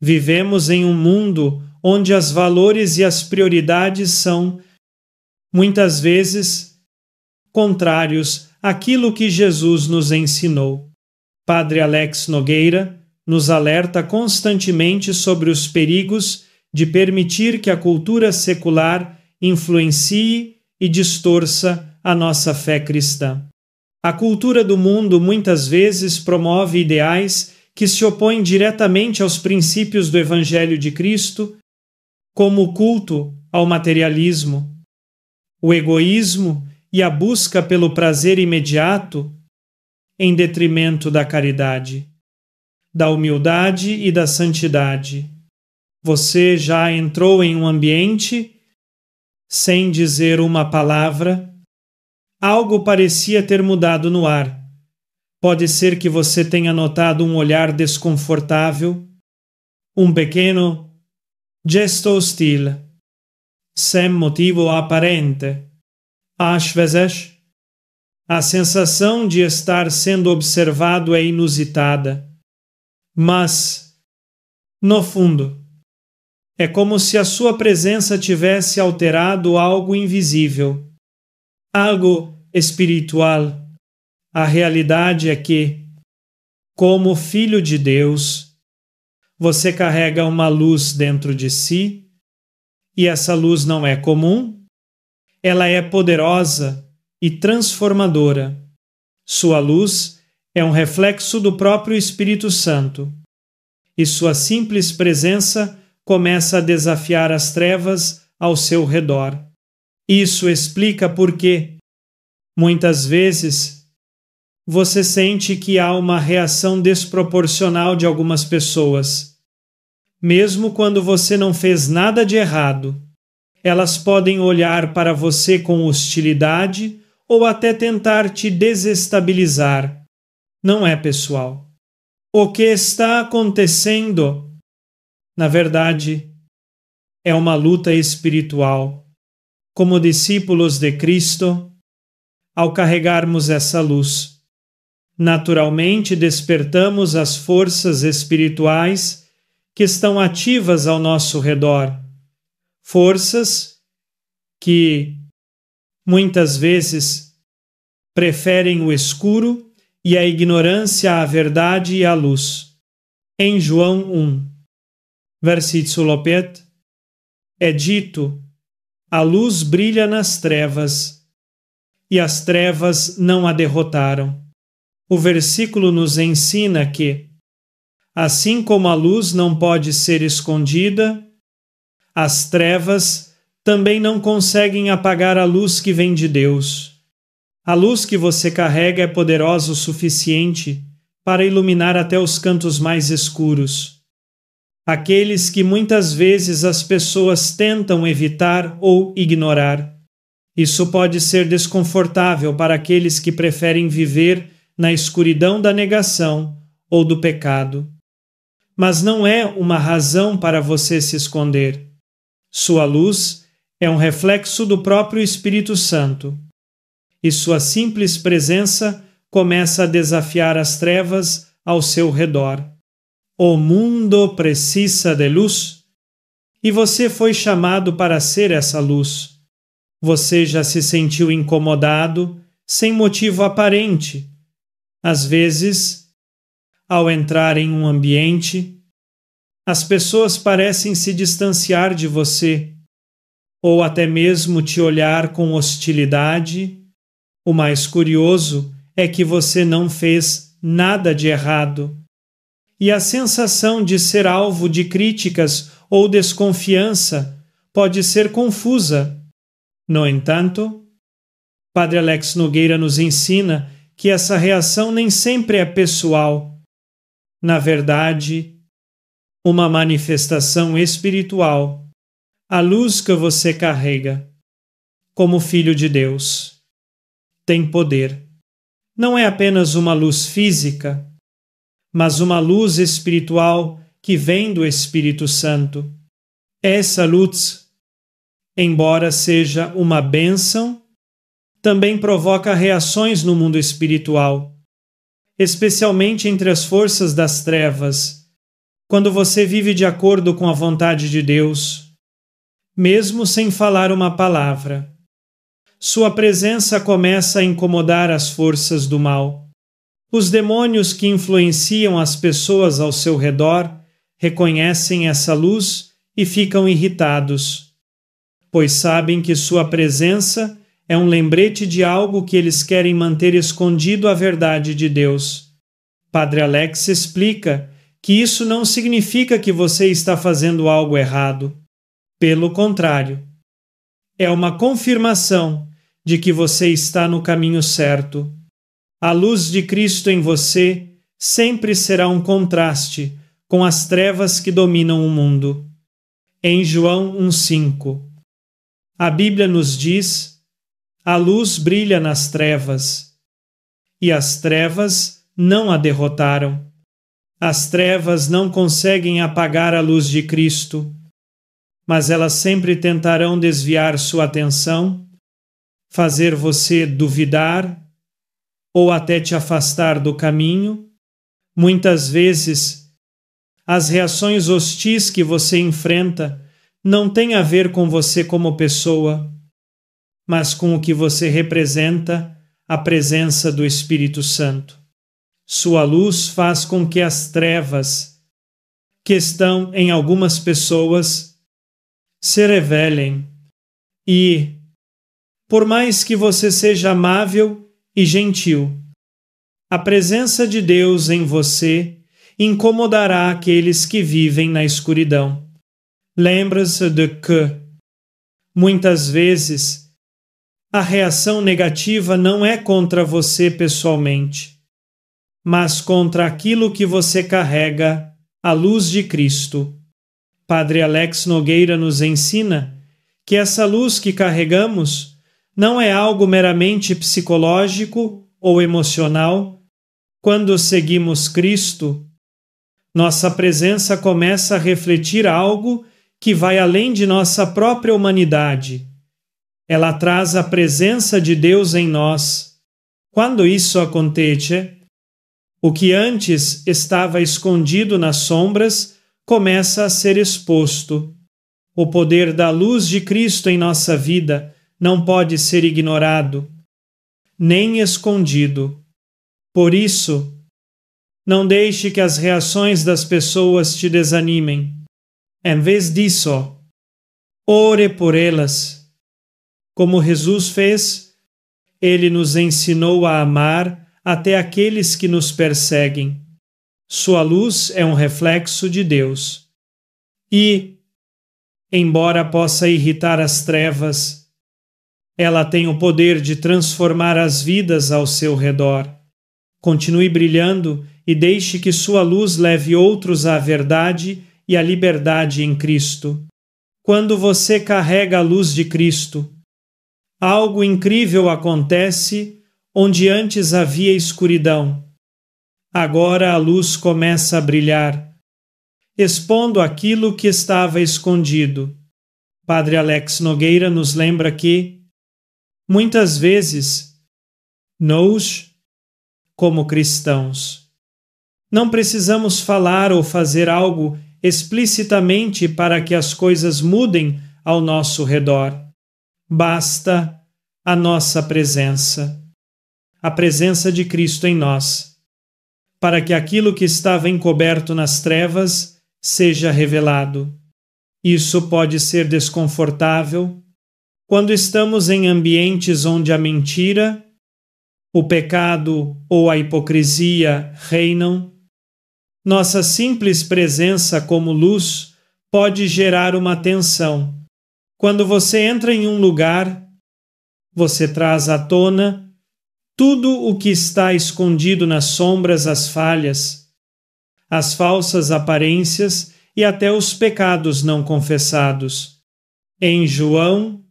Vivemos em um mundo onde os valores e as prioridades são, muitas vezes, contrários àquilo que Jesus nos ensinou. Padre Alex Nogueira nos alerta constantemente sobre os perigos de permitir que a cultura secular influencie e distorça a nossa fé cristã. A cultura do mundo muitas vezes promove ideais que se opõem diretamente aos princípios do Evangelho de Cristo, como o culto ao materialismo, o egoísmo e a busca pelo prazer imediato, em detrimento da caridade, da humildade e da santidade. Você já entrou em um ambiente sem dizer uma palavra? Algo parecia ter mudado no ar. Pode ser que você tenha notado um olhar desconfortável, um pequeno gesto hostil, sem motivo aparente. Às vezes, a sensação de estar sendo observado é inusitada, mas, no fundo, é como se a sua presença tivesse alterado algo invisível, algo espiritual. A realidade é que, como filho de Deus, você carrega uma luz dentro de si, e essa luz não é comum, ela é poderosa e transformadora. Sua luz é um reflexo do próprio Espírito Santo, e sua simples presença começa a desafiar as trevas ao seu redor. Isso explica por que, muitas vezes, você sente que há uma reação desproporcional de algumas pessoas. Mesmo quando você não fez nada de errado, elas podem olhar para você com hostilidade ou até tentar te desestabilizar. Não é pessoal. O que está acontecendo, na verdade, é uma luta espiritual. Como discípulos de Cristo, ao carregarmos essa luz, naturalmente despertamos as forças espirituais que estão ativas ao nosso redor. Forças que, muitas vezes, preferem o escuro e a ignorância à verdade e à luz. Em João 1, versículo 8, é dito: a luz brilha nas trevas, e as trevas não a derrotaram. O versículo nos ensina que, assim como a luz não pode ser escondida, as trevas também não conseguem apagar a luz que vem de Deus. A luz que você carrega é poderosa o suficiente para iluminar até os cantos mais escuros, aqueles que muitas vezes as pessoas tentam evitar ou ignorar. Isso pode ser desconfortável para aqueles que preferem viver na escuridão da negação ou do pecado. Mas não é uma razão para você se esconder. Sua luz é um reflexo do próprio Espírito Santo, e sua simples presença começa a desafiar as trevas ao seu redor. O mundo precisa de luz, e você foi chamado para ser essa luz. Você já se sentiu incomodado, sem motivo aparente. Às vezes, ao entrar em um ambiente, as pessoas parecem se distanciar de você, ou até mesmo te olhar com hostilidade. O mais curioso é que você não fez nada de errado. E a sensação de ser alvo de críticas ou desconfiança pode ser confusa. No entanto, Padre Alex Nogueira nos ensina que essa reação nem sempre é pessoal. Na verdade, uma manifestação espiritual, a luz que você carrega, como filho de Deus, tem poder. Não é apenas uma luz física, mas uma luz espiritual que vem do Espírito Santo. Essa luz, embora seja uma bênção, também provoca reações no mundo espiritual, especialmente entre as forças das trevas, Quando você vive de acordo com a vontade de Deus, mesmo sem falar uma palavra, sua presença começa a incomodar as forças do mal. Os demônios que influenciam as pessoas ao seu redor reconhecem essa luz e ficam irritados, pois sabem que sua presença é um lembrete de algo que eles querem manter escondido à verdade de Deus. Padre Alex explica que isso não significa que você está fazendo algo errado. Pelo contrário, é uma confirmação de que você está no caminho certo. A luz de Cristo em você sempre será um contraste com as trevas que dominam o mundo. Em João 1,5, a Bíblia nos diz: a luz brilha nas trevas, e as trevas não a derrotaram. As trevas não conseguem apagar a luz de Cristo, mas elas sempre tentarão desviar sua atenção, fazer você duvidar ou até te afastar do caminho. Muitas vezes, as reações hostis que você enfrenta não têm a ver com você como pessoa, mas com o que você representa, a presença do Espírito Santo. Sua luz faz com que as trevas que estão em algumas pessoas se revelem e, por mais que você seja amável e gentil, a presença de Deus em você incomodará aqueles que vivem na escuridão. Lembre-se de que, muitas vezes, a reação negativa não é contra você pessoalmente, mas contra aquilo que você carrega, a luz de Cristo. Padre Alex Nogueira nos ensina que essa luz que carregamos não é algo meramente psicológico ou emocional. Quando seguimos Cristo, nossa presença começa a refletir algo que vai além de nossa própria humanidade. Ela traz a presença de Deus em nós. Quando isso acontece, o que antes estava escondido nas sombras começa a ser exposto. O poder da luz de Cristo em nossa vida não pode ser ignorado, nem escondido. Por isso, não deixe que as reações das pessoas te desanimem. Em vez disso, ore por elas. Como Jesus fez, Ele nos ensinou a amar até aqueles que nos perseguem. Sua luz é um reflexo de Deus. E, embora possa irritar as trevas, ela tem o poder de transformar as vidas ao seu redor. Continue brilhando e deixe que sua luz leve outros à verdade e à liberdade em Cristo. Quando você carrega a luz de Cristo, algo incrível acontece onde antes havia escuridão. Agora a luz começa a brilhar, expondo aquilo que estava escondido. Padre Alex Nogueira nos lembra que, muitas vezes, nós, como cristãos, não precisamos falar ou fazer algo explicitamente para que as coisas mudem ao nosso redor. Basta a nossa presença, a presença de Cristo em nós, para que aquilo que estava encoberto nas trevas seja revelado. Isso pode ser desconfortável quando estamos em ambientes onde a mentira, o pecado ou a hipocrisia reinam. Nossa simples presença como luz pode gerar uma tensão. Quando você entra em um lugar, você traz à tona tudo o que está escondido nas sombras, as falhas, as falsas aparências e até os pecados não confessados. Em João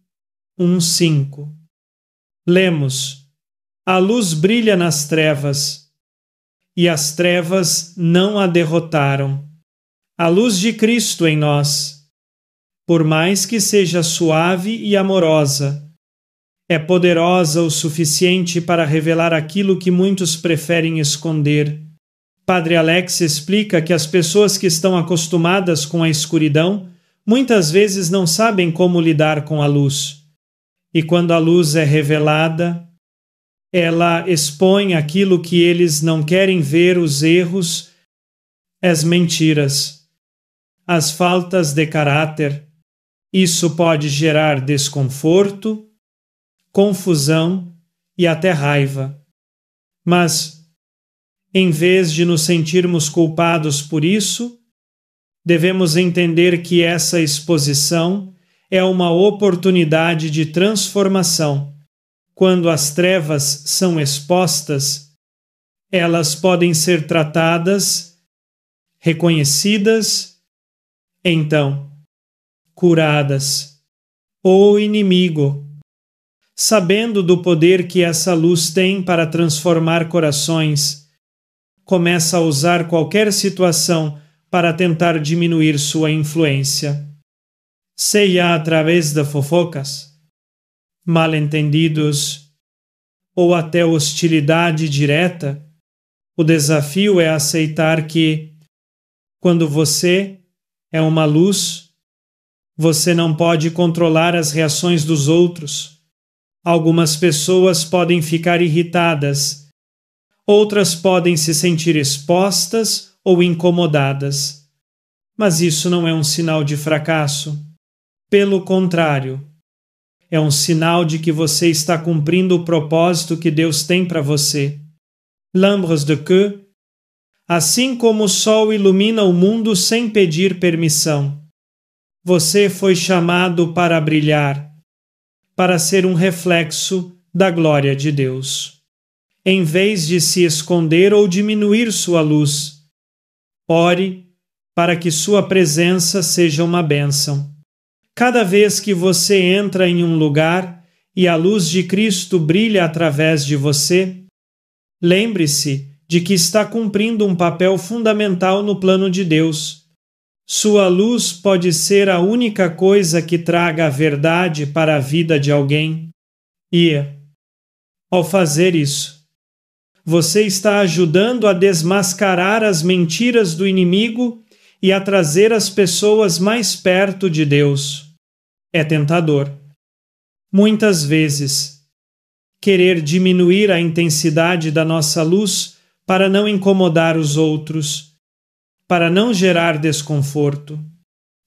1,5. Lemos: a luz brilha nas trevas, e as trevas não a derrotaram. A luz de Cristo em nós, por mais que seja suave e amorosa, é poderosa o suficiente para revelar aquilo que muitos preferem esconder. Padre Alex explica que as pessoas que estão acostumadas com a escuridão muitas vezes não sabem como lidar com a luz. E quando a luz é revelada, ela expõe aquilo que eles não querem ver, os erros, as mentiras, as faltas de caráter. Isso pode gerar desconforto, confusão e até raiva. Mas, em vez de nos sentirmos culpados por isso, devemos entender que essa exposição é uma oportunidade de transformação. Quando as trevas são expostas, elas podem ser tratadas, reconhecidas, então curadas. O inimigo, sabendo do poder que essa luz tem para transformar corações, começa a usar qualquer situação para tentar diminuir sua influência. Seja através de fofocas, mal-entendidos ou até hostilidade direta, o desafio é aceitar que, quando você é uma luz, você não pode controlar as reações dos outros. Algumas pessoas podem ficar irritadas, outras podem se sentir expostas ou incomodadas. Mas isso não é um sinal de fracasso. Pelo contrário, é um sinal de que você está cumprindo o propósito que Deus tem para você. Lembre-se de que, assim como o sol ilumina o mundo sem pedir permissão, você foi chamado para brilhar, para ser um reflexo da glória de Deus. Em vez de se esconder ou diminuir sua luz, ore para que sua presença seja uma bênção. Cada vez que você entra em um lugar e a luz de Cristo brilha através de você, lembre-se de que está cumprindo um papel fundamental no plano de Deus. Sua luz pode ser a única coisa que traga a verdade para a vida de alguém. E, ao fazer isso, você está ajudando a desmascarar as mentiras do inimigo e a trazer as pessoas mais perto de Deus. É tentador, muitas vezes, querer diminuir a intensidade da nossa luz para não incomodar os outros, para não gerar desconforto.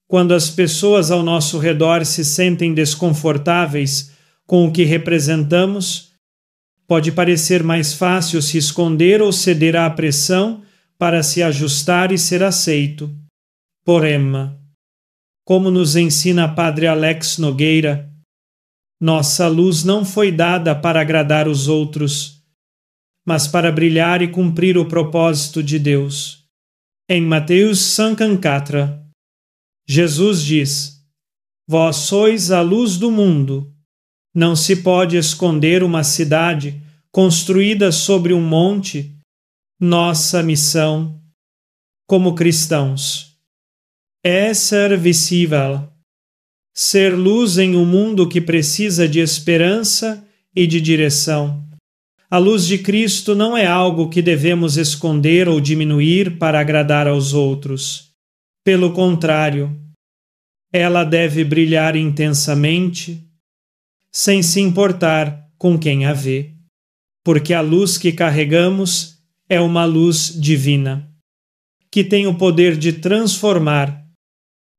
Quando as pessoas ao nosso redor se sentem desconfortáveis com o que representamos, pode parecer mais fácil se esconder ou ceder à pressão para se ajustar e ser aceito. Porém, como nos ensina Padre Alex Nogueira, nossa luz não foi dada para agradar os outros, mas para brilhar e cumprir o propósito de Deus. Em Mateus 5:4, Jesus diz: Vós sois a luz do mundo. Não se pode esconder uma cidade construída sobre um monte. Nossa missão, como cristãos, é ser visível, ser luz em um mundo que precisa de esperança e de direção. A luz de Cristo não é algo que devemos esconder ou diminuir para agradar aos outros. Pelo contrário, ela deve brilhar intensamente, sem se importar com quem a vê, porque a luz que carregamos é uma luz divina, que tem o poder de transformar,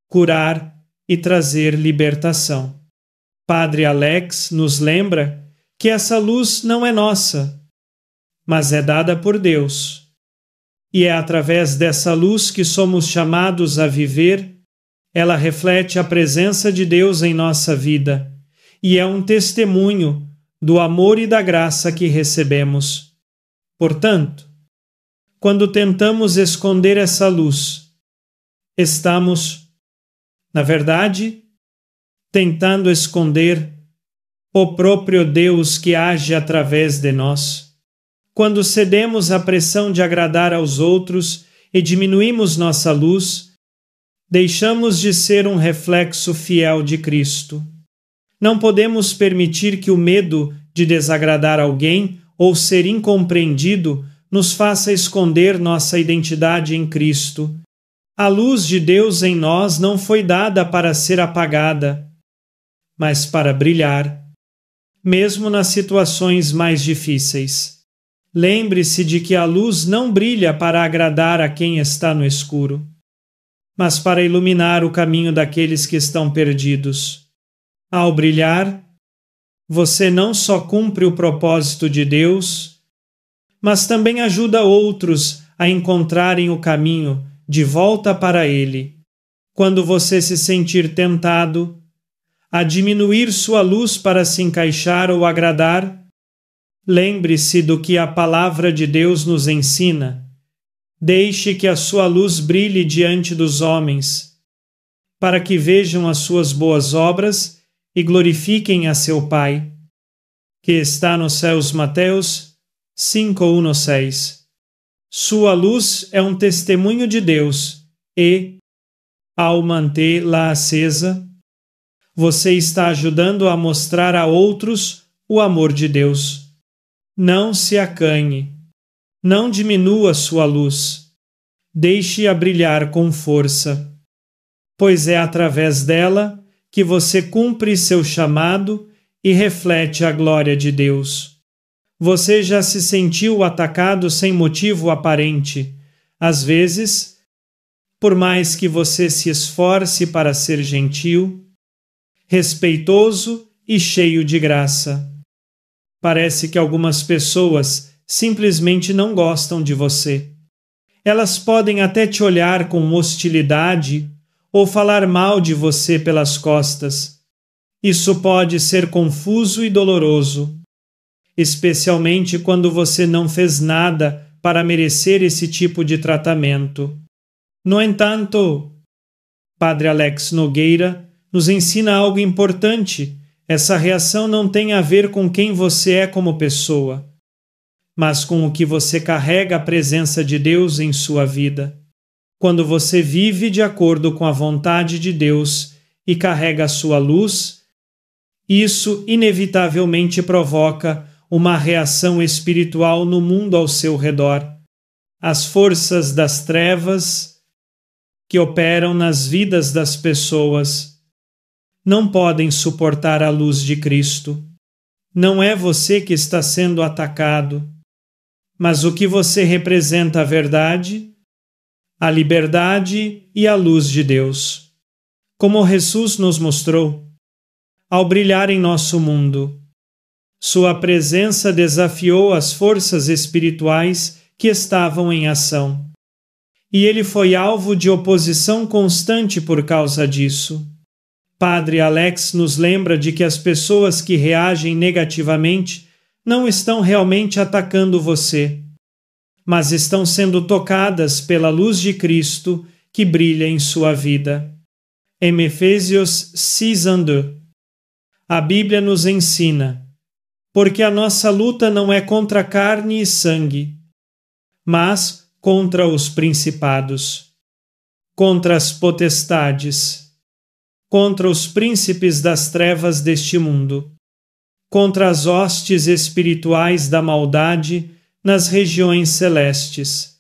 curar e trazer libertação. Padre Alex nos lembra que essa luz não é nossa, mas é dada por Deus. E é através dessa luz que somos chamados a viver. Ela reflete a presença de Deus em nossa vida e é um testemunho do amor e da graça que recebemos. Portanto, quando tentamos esconder essa luz, estamos, na verdade, tentando esconder o próprio Deus que age através de nós. Quando cedemos à pressão de agradar aos outros e diminuímos nossa luz, deixamos de ser um reflexo fiel de Cristo. Não podemos permitir que o medo de desagradar alguém ou ser incompreendido nos faça esconder nossa identidade em Cristo. A luz de Deus em nós não foi dada para ser apagada, mas para brilhar, mesmo nas situações mais difíceis. Lembre-se de que a luz não brilha para agradar a quem está no escuro, mas para iluminar o caminho daqueles que estão perdidos. Ao brilhar, você não só cumpre o propósito de Deus, mas também ajuda outros a encontrarem o caminho de volta para Ele. Quando você se sentir tentado a diminuir sua luz para se encaixar ou agradar, lembre-se do que a palavra de Deus nos ensina. Deixe que a sua luz brilhe diante dos homens, para que vejam as suas boas obras e glorifiquem a seu Pai, que está nos céus. Mateus 5:1-6. Sua luz é um testemunho de Deus e, ao mantê-la acesa, você está ajudando a mostrar a outros o amor de Deus. Não se acanhe. Não diminua sua luz. Deixe-a brilhar com força, pois é através dela que você cumpre seu chamado e reflete a glória de Deus. Você já se sentiu atacado sem motivo aparente. Às vezes, por mais que você se esforce para ser gentil, respeitoso e cheio de graça, parece que algumas pessoas simplesmente não gostam de você. Elas podem até te olhar com hostilidade ou falar mal de você pelas costas. Isso pode ser confuso e doloroso, especialmente quando você não fez nada para merecer esse tipo de tratamento. No entanto, Padre Alex Nogueira nos ensina algo importante. Essa reação não tem a ver com quem você é como pessoa, mas com o que você carrega a presença de Deus em sua vida. Quando você vive de acordo com a vontade de Deus e carrega a sua luz, isso inevitavelmente provoca uma reação espiritual no mundo ao seu redor. As forças das trevas que operam nas vidas das pessoas não podem suportar a luz de Cristo. Não é você que está sendo atacado, mas o que você representa: a verdade, a liberdade e a luz de Deus. Como Jesus nos mostrou, ao brilhar em nosso mundo, sua presença desafiou as forças espirituais que estavam em ação, e ele foi alvo de oposição constante por causa disso. Padre Alex nos lembra de que as pessoas que reagem negativamente não estão realmente atacando você, mas estão sendo tocadas pela luz de Cristo que brilha em sua vida. Em Efésios 6:2, a Bíblia nos ensina: porque a nossa luta não é contra carne e sangue, mas contra os principados, contra as potestades, contra os príncipes das trevas deste mundo, contra as hostes espirituais da maldade nas regiões celestes.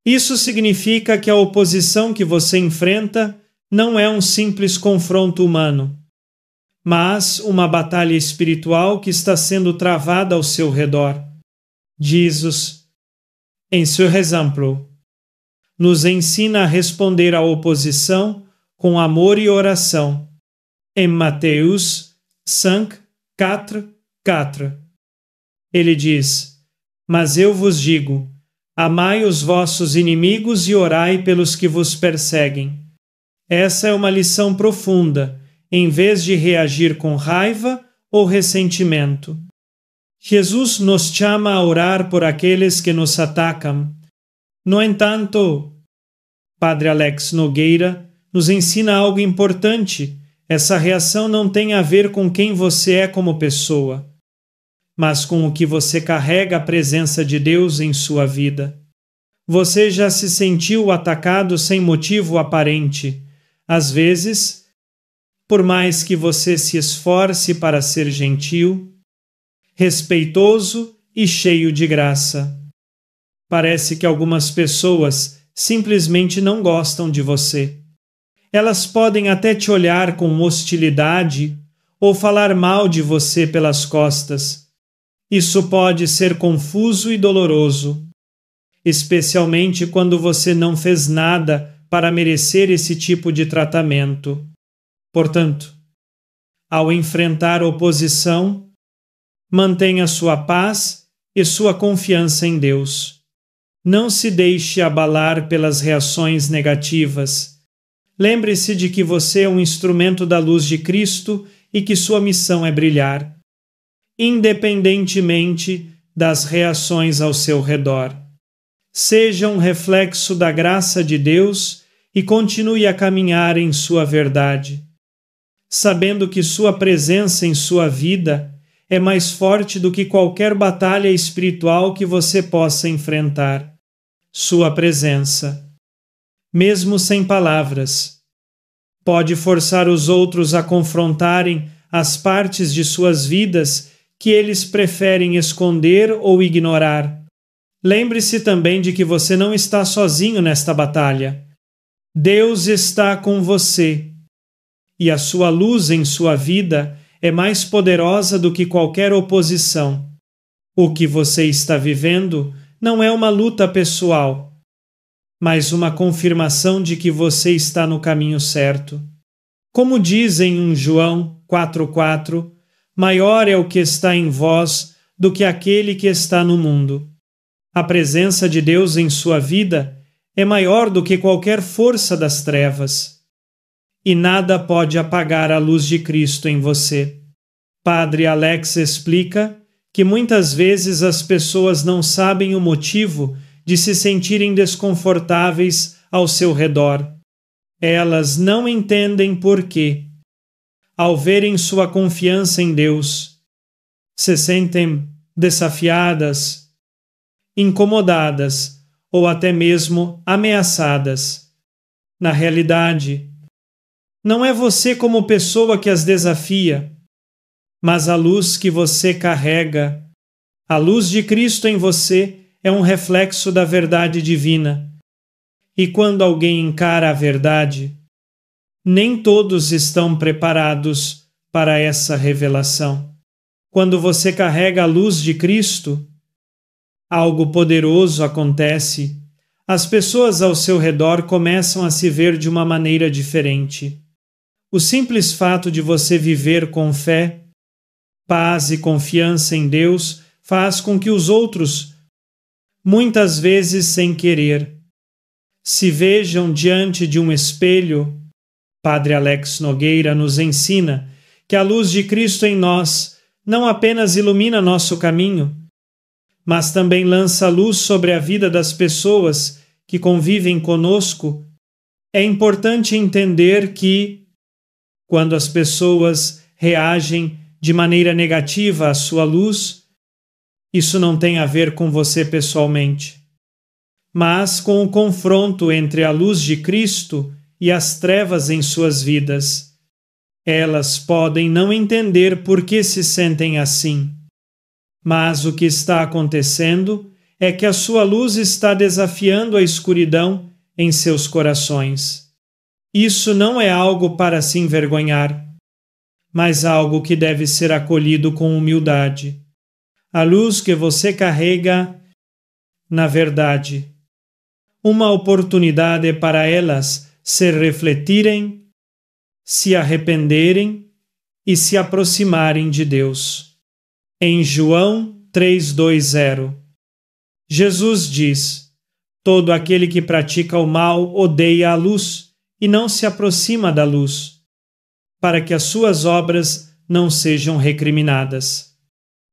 Isso significa que a oposição que você enfrenta não é um simples confronto humano, mas uma batalha espiritual que está sendo travada ao seu redor. Jesus, em seu exemplo, nos ensina a responder à oposição com amor e oração. Em Mateus 5:4, ele diz: mas eu vos digo, amai os vossos inimigos e orai pelos que vos perseguem. Essa é uma lição profunda, em vez de reagir com raiva ou ressentimento. Jesus nos chama a orar por aqueles que nos atacam. No entanto, Padre Alex Nogueira nos ensina algo importante. Essa reação não tem a ver com quem você é como pessoa, mas com o que você carrega a presença de Deus em sua vida. Você já se sentiu atacado sem motivo aparente. Às vezes, por mais que você se esforce para ser gentil, respeitoso e cheio de graça, Parece que algumas pessoas simplesmente não gostam de você. Elas podem até te olhar com hostilidade ou falar mal de você pelas costas. Isso pode ser confuso e doloroso, especialmente quando você não fez nada para merecer esse tipo de tratamento. Portanto, ao enfrentar oposição, mantenha sua paz e sua confiança em Deus. Não se deixe abalar pelas reações negativas. Lembre-se de que você é um instrumento da luz de Cristo e que sua missão é brilhar, independentemente das reações ao seu redor. Seja um reflexo da graça de Deus e continue a caminhar em sua verdade, sabendo que sua presença em sua vida é mais forte do que qualquer batalha espiritual que você possa enfrentar. Sua presença, mesmo sem palavras, pode forçar os outros a confrontarem as partes de suas vidas que eles preferem esconder ou ignorar. Lembre-se também de que você não está sozinho nesta batalha. Deus está com você, e a sua luz em sua vida é mais poderosa do que qualquer oposição. O que você está vivendo não é uma luta pessoal, mas uma confirmação de que você está no caminho certo. Como diz em 1 João 4,4, maior é o que está em vós do que aquele que está no mundo. A presença de Deus em sua vida é maior do que qualquer força das trevas, e nada pode apagar a luz de Cristo em você. Padre Alex explica que muitas vezes as pessoas não sabem o motivo de se sentirem desconfortáveis ao seu redor. Elas não entendem por quê. Ao verem sua confiança em Deus, se sentem desafiadas, incomodadas ou até mesmo ameaçadas. Na realidade, não é você como pessoa que as desafia, mas a luz que você carrega. A luz de Cristo em você é um reflexo da verdade divina. E quando alguém encara a verdade, nem todos estão preparados para essa revelação. Quando você carrega a luz de Cristo, algo poderoso acontece. As pessoas ao seu redor começam a se ver de uma maneira diferente. O simples fato de você viver com fé, paz e confiança em Deus faz com que os outros, muitas vezes sem querer, se vejam diante de um espelho. Padre Alex Nogueira nos ensina que a luz de Cristo em nós não apenas ilumina nosso caminho, mas também lança luz sobre a vida das pessoas que convivem conosco. É importante entender que, quando as pessoas reagem de maneira negativa à sua luz, isso não tem a ver com você pessoalmente, mas com o confronto entre a luz de Cristo e as trevas em suas vidas. Elas podem não entender por que se sentem assim, mas o que está acontecendo é que a sua luz está desafiando a escuridão em seus corações. Isso não é algo para se envergonhar, mas algo que deve ser acolhido com humildade. A luz que você carrega, na verdade, uma oportunidade para elas se refletirem, se arrependerem e se aproximarem de Deus. Em João 3,2, Jesus diz: todo aquele que pratica o mal odeia a luz e não se aproxima da luz, para que as suas obras não sejam recriminadas.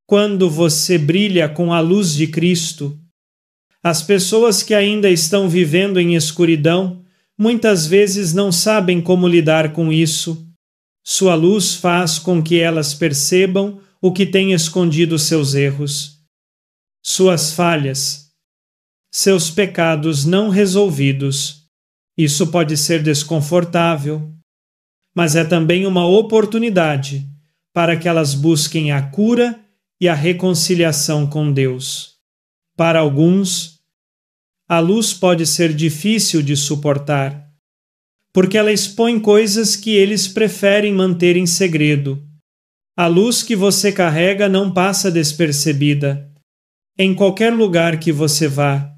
Quando você brilha com a luz de Cristo, as pessoas que ainda estão vivendo em escuridão muitas vezes não sabem como lidar com isso. Sua luz faz com que elas percebam o que tem escondido seus erros, suas falhas, seus pecados não resolvidos. Isso pode ser desconfortável, mas é também uma oportunidade para que elas busquem a cura e a reconciliação com Deus. Para alguns, a luz pode ser difícil de suportar, porque ela expõe coisas que eles preferem manter em segredo. A luz que você carrega não passa despercebida. Em qualquer lugar que você vá,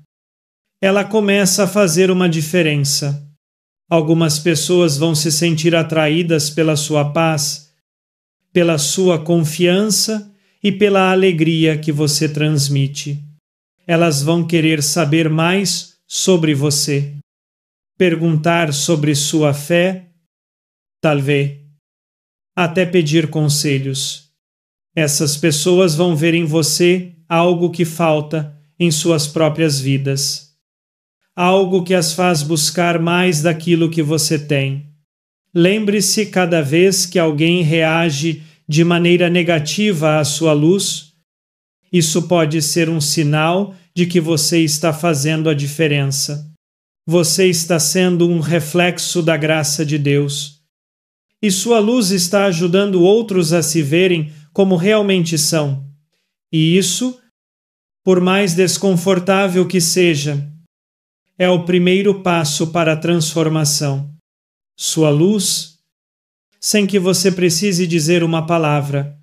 ela começa a fazer uma diferença. Algumas pessoas vão se sentir atraídas pela sua paz, pela sua confiança e pela alegria que você transmite. Elas vão querer saber mais sobre você, perguntar sobre sua fé, talvez até pedir conselhos. Essas pessoas vão ver em você algo que falta em suas próprias vidas, algo que as faz buscar mais daquilo que você tem. Lembre-se, cada vez que alguém reage de maneira negativa à sua luz, isso pode ser um sinal de que você está fazendo a diferença. Você está sendo um reflexo da graça de Deus. E sua luz está ajudando outros a se verem como realmente são. E isso, por mais desconfortável que seja, é o primeiro passo para a transformação. Sua luz, sem que você precise dizer uma palavra,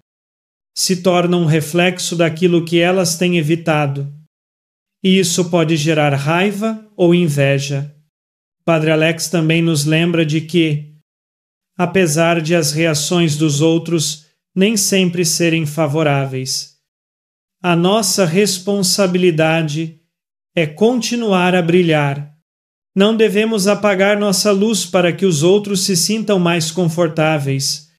se torna um reflexo daquilo que elas têm evitado. E isso pode gerar raiva ou inveja. Padre Alex também nos lembra de que, apesar de as reações dos outros nem sempre serem favoráveis, a nossa responsabilidade é continuar a brilhar. Não devemos apagar nossa luz para que os outros se sintam mais confortáveis,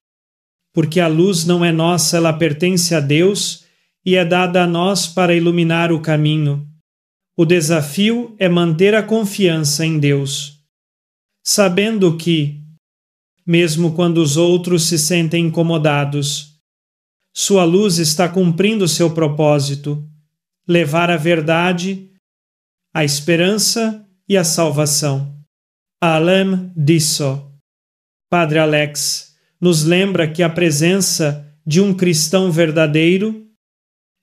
porque a luz não é nossa, ela pertence a Deus e é dada a nós para iluminar o caminho. O desafio é manter a confiança em Deus, sabendo que, mesmo quando os outros se sentem incomodados, sua luz está cumprindo seu propósito, levar a verdade, a esperança e a salvação. Além disso, Padre Alex nos lembra que a presença de um cristão verdadeiro,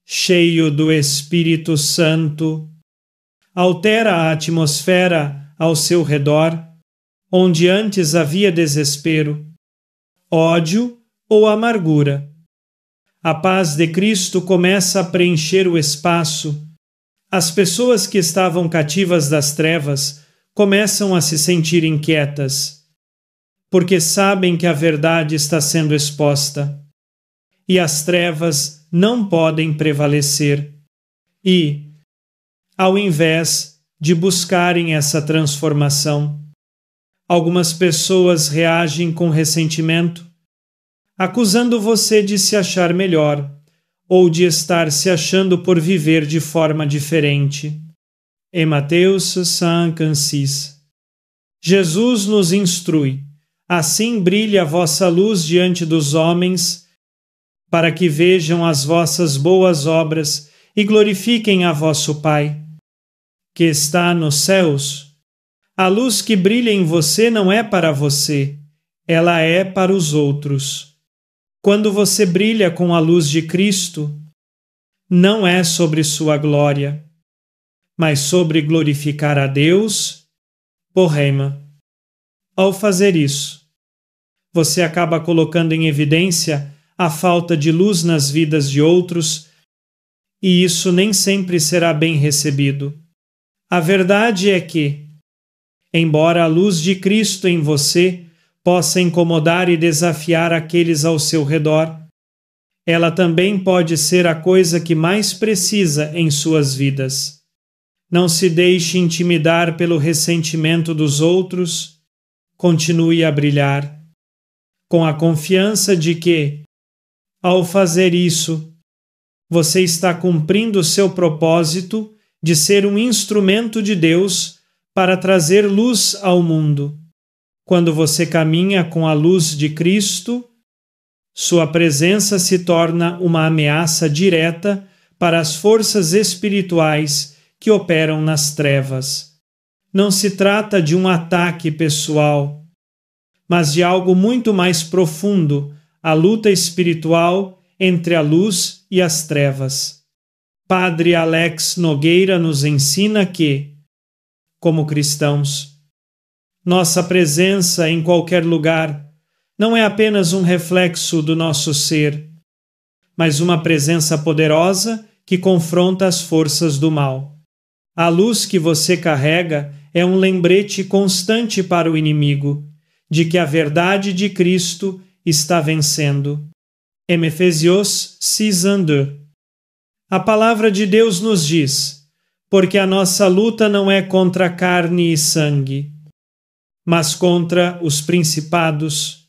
cheio do Espírito Santo, altera a atmosfera ao seu redor, onde antes havia desespero, ódio ou amargura. A paz de Cristo começa a preencher o espaço. As pessoas que estavam cativas das trevas começam a se sentir inquietas, porque sabem que a verdade está sendo exposta, e as trevas não podem prevalecer. E, ao invés de buscarem essa transformação, algumas pessoas reagem com ressentimento, acusando você de se achar melhor ou de estar se achando por viver de forma diferente. Em Mateus 5:6, Jesus nos instrui: assim brilhe a vossa luz diante dos homens, para que vejam as vossas boas obras e glorifiquem a vosso Pai, que está nos céus. A luz que brilha em você não é para você, ela é para os outros. Quando você brilha com a luz de Cristo, não é sobre sua glória, mas sobre glorificar a Deus por rema. Ao fazer isso, você acaba colocando em evidência a falta de luz nas vidas de outros, e isso nem sempre será bem recebido. A verdade é que, embora a luz de Cristo em você possa incomodar e desafiar aqueles ao seu redor, ela também pode ser a coisa que mais precisa em suas vidas. Não se deixe intimidar pelo ressentimento dos outros, continue a brilhar, com a confiança de que, ao fazer isso, você está cumprindo o seu propósito de ser um instrumento de Deus para trazer luz ao mundo. Quando você caminha com a luz de Cristo, sua presença se torna uma ameaça direta para as forças espirituais que operam nas trevas. Não se trata de um ataque pessoal, mas de algo muito mais profundo, a luta espiritual entre a luz e as trevas. Padre Alex Nogueira nos ensina que, como cristãos. Nossa presença em qualquer lugar não é apenas um reflexo do nosso ser, mas uma presença poderosa que confronta as forças do mal. A luz que você carrega é um lembrete constante para o inimigo de que a verdade de Cristo está vencendo. Em Efésios 6:2. A palavra de Deus nos diz: porque a nossa luta não é contra carne e sangue, mas contra os principados,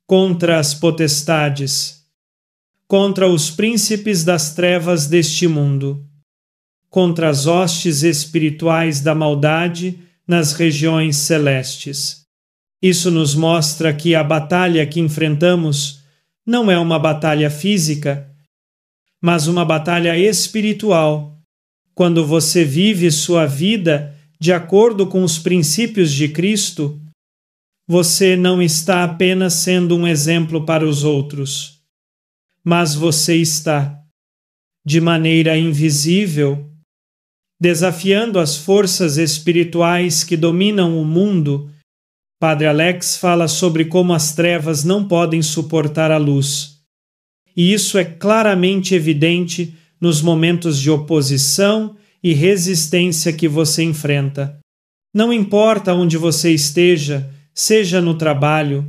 contra as potestades, contra os príncipes das trevas deste mundo, contra as hostes espirituais da maldade nas regiões celestes. Isso nos mostra que a batalha que enfrentamos não é uma batalha física, mas uma batalha espiritual. Quando você vive sua vida de acordo com os princípios de Cristo, você não está apenas sendo um exemplo para os outros, mas você está, de maneira invisível, desafiando as forças espirituais que dominam o mundo. Padre Alex fala sobre como as trevas não podem suportar a luz. E isso é claramente evidente nos momentos de oposição e resistência que você enfrenta. Não importa onde você esteja, seja no trabalho,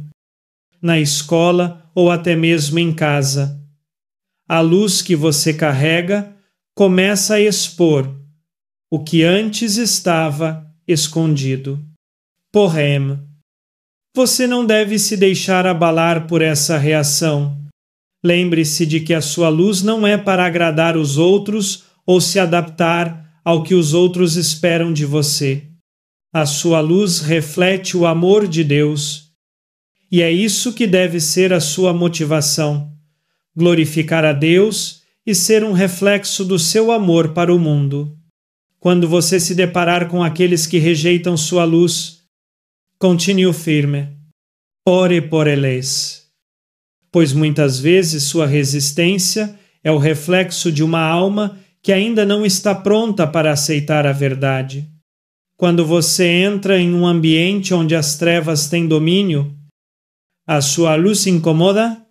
na escola ou até mesmo em casa. A luz que você carrega começa a expor o que antes estava escondido. Porém, você não deve se deixar abalar por essa reação. Lembre-se de que a sua luz não é para agradar os outros ou se adaptar ao que os outros esperam de você. A sua luz reflete o amor de Deus. E é isso que deve ser a sua motivação: glorificar a Deus e ser um reflexo do seu amor para o mundo. Quando você se deparar com aqueles que rejeitam sua luz, continue firme. Ore por eles. Pois muitas vezes sua resistência é o reflexo de uma alma que ainda não está pronta para aceitar a verdade. Quando você entra em um ambiente onde as trevas têm domínio, a sua luz incomoda,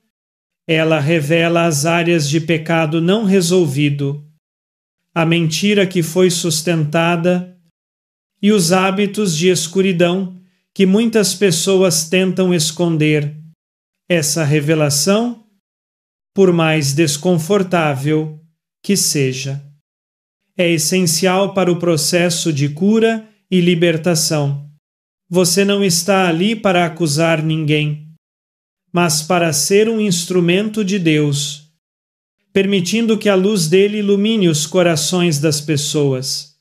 ela revela as áreas de pecado não resolvido, a mentira que foi sustentada e os hábitos de escuridão que muitas pessoas tentam esconder. Essa revelação, por mais desconfortável que seja, é essencial para o processo de cura e libertação. Você não está ali para acusar ninguém, mas para ser um instrumento de Deus, permitindo que a luz dele ilumine os corações das pessoas.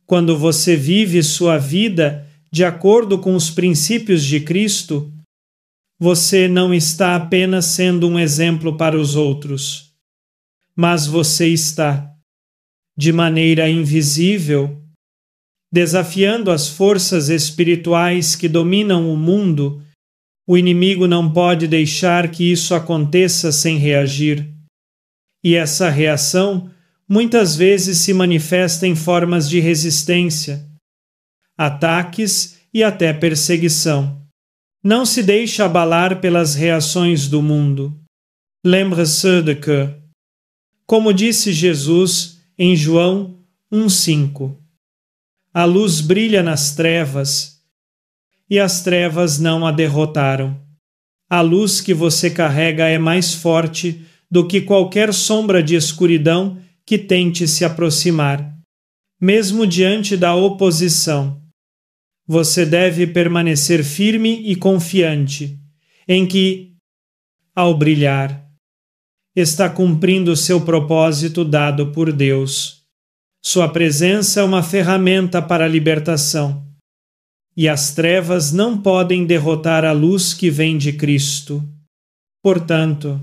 Quando você vive sua vida de acordo com os princípios de Cristo, você não está apenas sendo um exemplo para os outros, mas você está, de maneira invisível, desafiando as forças espirituais que dominam o mundo. O inimigo não pode deixar que isso aconteça sem reagir. E essa reação muitas vezes se manifesta em formas de resistência, ataques e até perseguição. Não se deixe abalar pelas reações do mundo. Lembre-se de que, como disse Jesus em João 1,5, a luz brilha nas trevas e as trevas não a derrotaram. A luz que você carrega é mais forte do que qualquer sombra de escuridão que tente se aproximar. Mesmo diante da oposição, você deve permanecer firme e confiante em que, ao brilhar, está cumprindo seu propósito dado por Deus. Sua presença é uma ferramenta para a libertação, e as trevas não podem derrotar a luz que vem de Cristo. Portanto,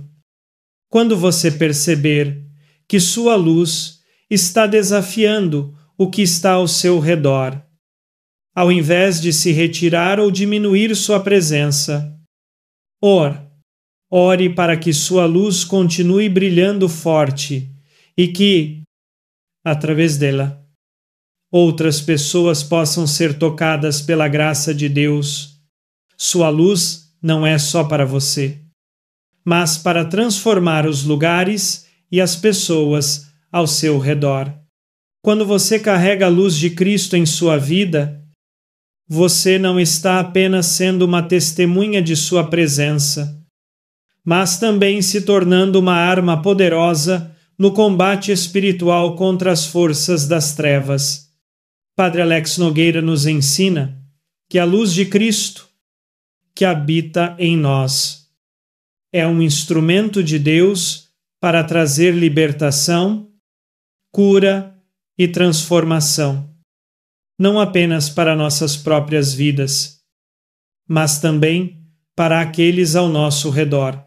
quando você perceber que sua luz está desafiando o que está ao seu redor, ao invés de se retirar ou diminuir sua presença, ore para que sua luz continue brilhando forte e que, através dela, outras pessoas possam ser tocadas pela graça de Deus. Sua luz não é só para você, mas para transformar os lugares e as pessoas ao seu redor. Quando você carrega a luz de Cristo em sua vida, você não está apenas sendo uma testemunha de sua presença, mas também se tornando uma arma poderosa no combate espiritual contra as forças das trevas. Padre Alex Nogueira nos ensina que a luz de Cristo, que habita em nós, é um instrumento de Deus para trazer libertação, cura e transformação, não apenas para nossas próprias vidas, mas também para aqueles ao nosso redor.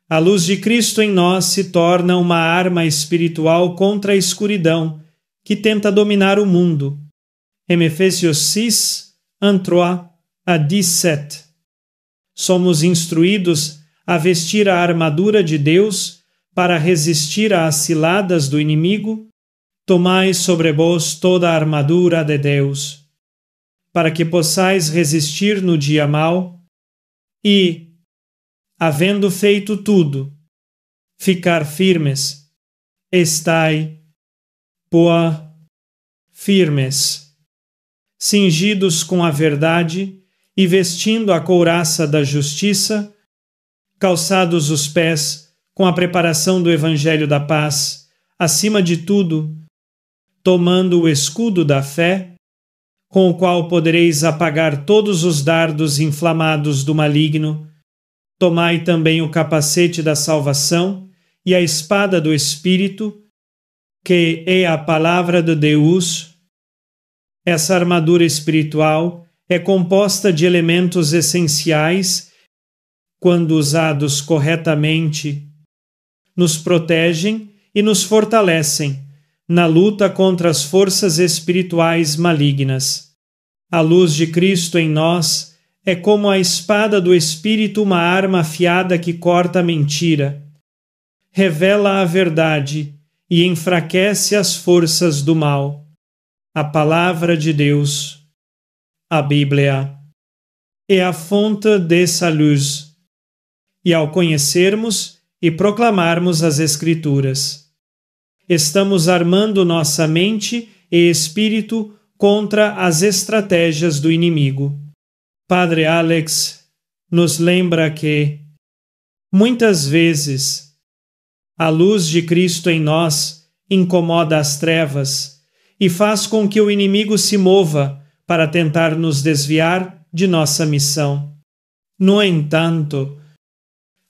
A luz de Cristo em nós se torna uma arma espiritual contra a escuridão que tenta dominar o mundo. Em Efésios 6, 3 a 17. Somos instruídos a vestir a armadura de Deus para resistir às ciladas do inimigo. Tomai sobre vós toda a armadura de Deus, para que possais resistir no dia mau e, havendo feito tudo, ficar firmes. Estai, pois, firmes, cingidos com a verdade e vestindo a couraça da justiça, calçados os pés com a preparação do Evangelho da paz, acima de tudo, tomando o escudo da fé, com o qual podereis apagar todos os dardos inflamados do maligno. Tomai também o capacete da salvação e a espada do Espírito, que é a palavra de Deus. Essa armadura espiritual é composta de elementos essenciais, quando usados corretamente, nos protegem e nos fortalecem na luta contra as forças espirituais malignas. A luz de Cristo em nós é como a espada do Espírito, uma arma afiada que corta a mentira, revela a verdade e enfraquece as forças do mal. A palavra de Deus, a Bíblia, é a fonte dessa luz. E ao conhecermos e proclamarmos as Escrituras, estamos armando nossa mente e espírito contra as estratégias do inimigo. Padre Alex nos lembra que, muitas vezes, a luz de Cristo em nós incomoda as trevas e faz com que o inimigo se mova para tentar nos desviar de nossa missão. No entanto,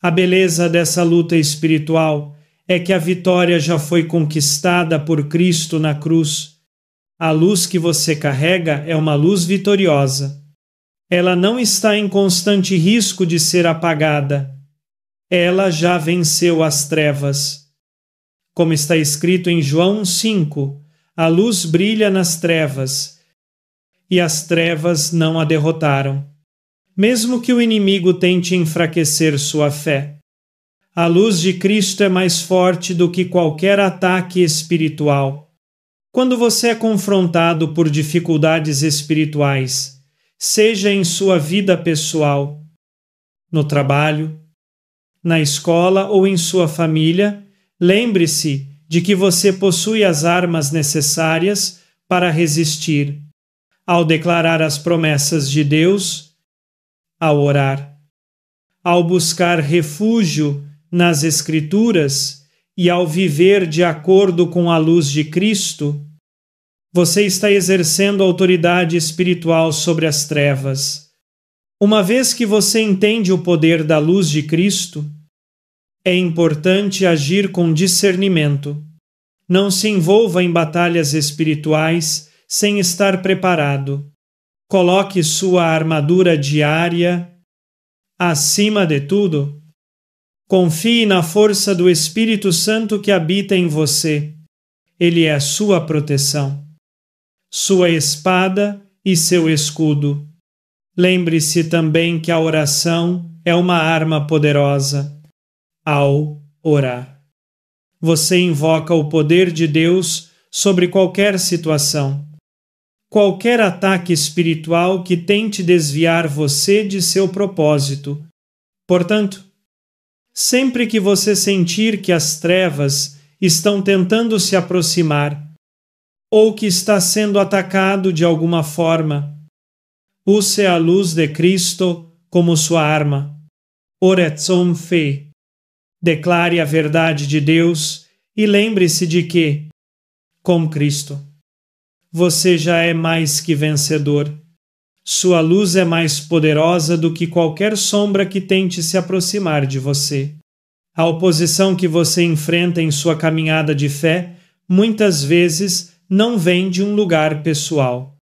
a beleza dessa luta espiritual é que a vitória já foi conquistada por Cristo na cruz. A luz que você carrega é uma luz vitoriosa. Ela não está em constante risco de ser apagada. Ela já venceu as trevas. Como está escrito em João 5, a luz brilha nas trevas, e as trevas não a derrotaram. Mesmo que o inimigo tente enfraquecer sua fé, a luz de Cristo é mais forte do que qualquer ataque espiritual. Quando você é confrontado por dificuldades espirituais, seja em sua vida pessoal, no trabalho, na escola ou em sua família, lembre-se de que você possui as armas necessárias para resistir. Ao declarar as promessas de Deus, ao orar, ao buscar refúgio nas Escrituras e ao viver de acordo com a luz de Cristo, você está exercendo autoridade espiritual sobre as trevas. Uma vez que você entende o poder da luz de Cristo, é importante agir com discernimento. Não se envolva em batalhas espirituais sem estar preparado. Coloque sua armadura diária. Acima de tudo, confie na força do Espírito Santo que habita em você. Ele é sua proteção, sua espada e seu escudo. Lembre-se também que a oração é uma arma poderosa. Ao orar, você invoca o poder de Deus sobre qualquer situação. qualquer ataque espiritual que tente desviar você de seu propósito. Portanto, sempre que você sentir que as trevas estão tentando se aproximar ou que está sendo atacado de alguma forma, use a luz de Cristo como sua arma. Oração fé. Declare a verdade de Deus e lembre-se de que, com Cristo, você já é mais que vencedor. Sua luz é mais poderosa do que qualquer sombra que tente se aproximar de você. A oposição que você enfrenta em sua caminhada de fé muitas vezes não vem de um lugar pessoal,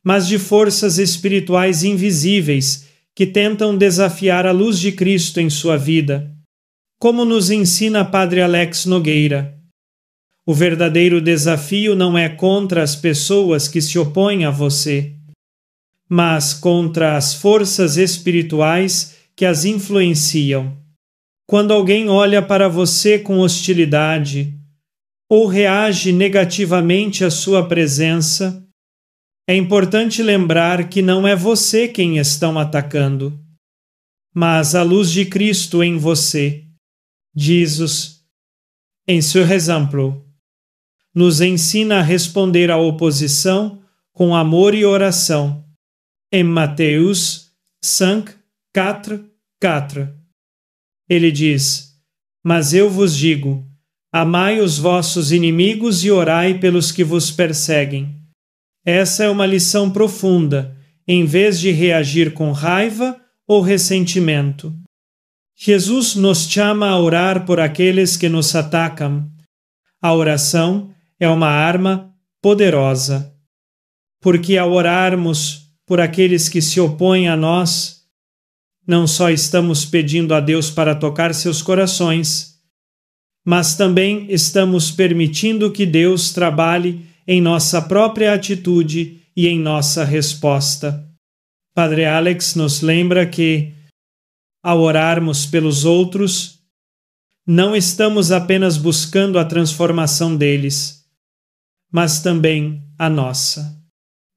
mas de forças espirituais invisíveis que tentam desafiar a luz de Cristo em sua vida. Como nos ensina Padre Alex Nogueira, o verdadeiro desafio não é contra as pessoas que se opõem a você, mas contra as forças espirituais que as influenciam. Quando alguém olha para você com hostilidade ou reage negativamente à sua presença, é importante lembrar que não é você quem estão atacando, mas a luz de Cristo em você. Jesus, em seu exemplo, nos ensina a responder à oposição com amor e oração. Em Mateus 5, 4. Ele diz: Mas eu vos digo, amai os vossos inimigos e orai pelos que vos perseguem. Essa é uma lição profunda, em vez de reagir com raiva ou ressentimento. Jesus nos chama a orar por aqueles que nos atacam. A oração é uma arma poderosa, porque ao orarmos por aqueles que se opõem a nós, não só estamos pedindo a Deus para tocar seus corações, mas também estamos permitindo que Deus trabalhe em nossa própria atitude e em nossa resposta. Padre Alex nos lembra que, ao orarmos pelos outros, não estamos apenas buscando a transformação deles, mas também a nossa.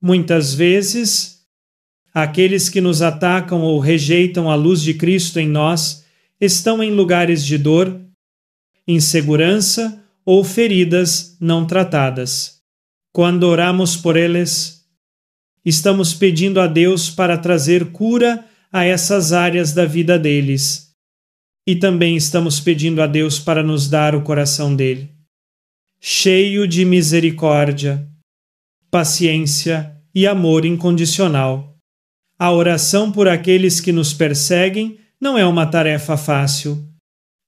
Muitas vezes, aqueles que nos atacam ou rejeitam a luz de Cristo em nós estão em lugares de dor, insegurança ou feridas não tratadas. Quando oramos por eles, estamos pedindo a Deus para trazer cura a essas áreas da vida deles. E também estamos pedindo a Deus para nos dar o coração dele, cheio de misericórdia, paciência e amor incondicional. A oração por aqueles que nos perseguem não é uma tarefa fácil.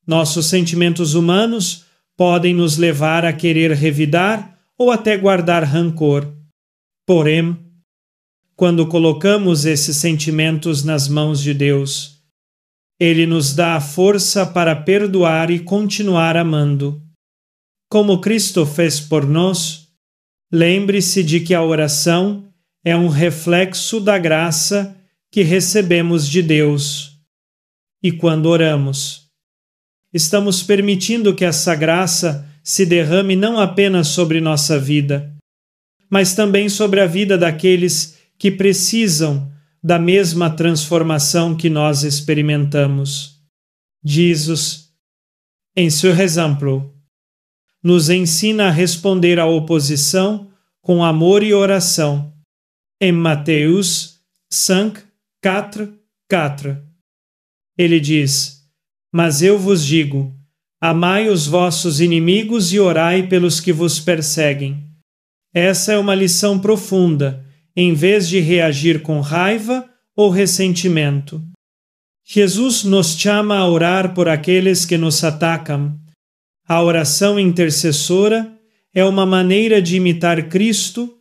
Nossos sentimentos humanos podem nos levar a querer revidar ou até guardar rancor. Porém, quando colocamos esses sentimentos nas mãos de Deus, Ele nos dá a força para perdoar e continuar amando. Como Cristo fez por nós, lembre-se de que a oração é um reflexo da graça que recebemos de Deus. E quando oramos, estamos permitindo que essa graça se derrame não apenas sobre nossa vida, mas também sobre a vida daqueles que precisam da mesma transformação que nós experimentamos. Jesus, em seu exemplo, nos ensina a responder à oposição com amor e oração. Em Mateus 5, 4. Ele diz: Mas eu vos digo, amai os vossos inimigos e orai pelos que vos perseguem. Essa é uma lição profunda, em vez de reagir com raiva ou ressentimento. Jesus nos chama a orar por aqueles que nos atacam. A oração intercessora é uma maneira de imitar Cristo,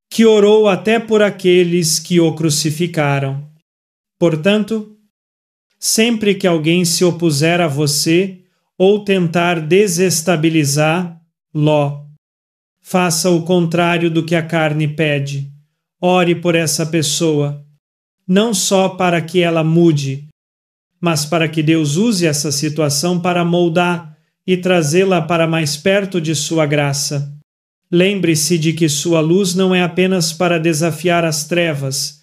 que orou até por aqueles que o crucificaram. Portanto, sempre que alguém se opuser a você ou tentar desestabilizá-lo, faça o contrário do que a carne pede. Ore por essa pessoa, não só para que ela mude, mas para que Deus use essa situação para moldar e trazê-la para mais perto de sua graça. Lembre-se de que sua luz não é apenas para desafiar as trevas,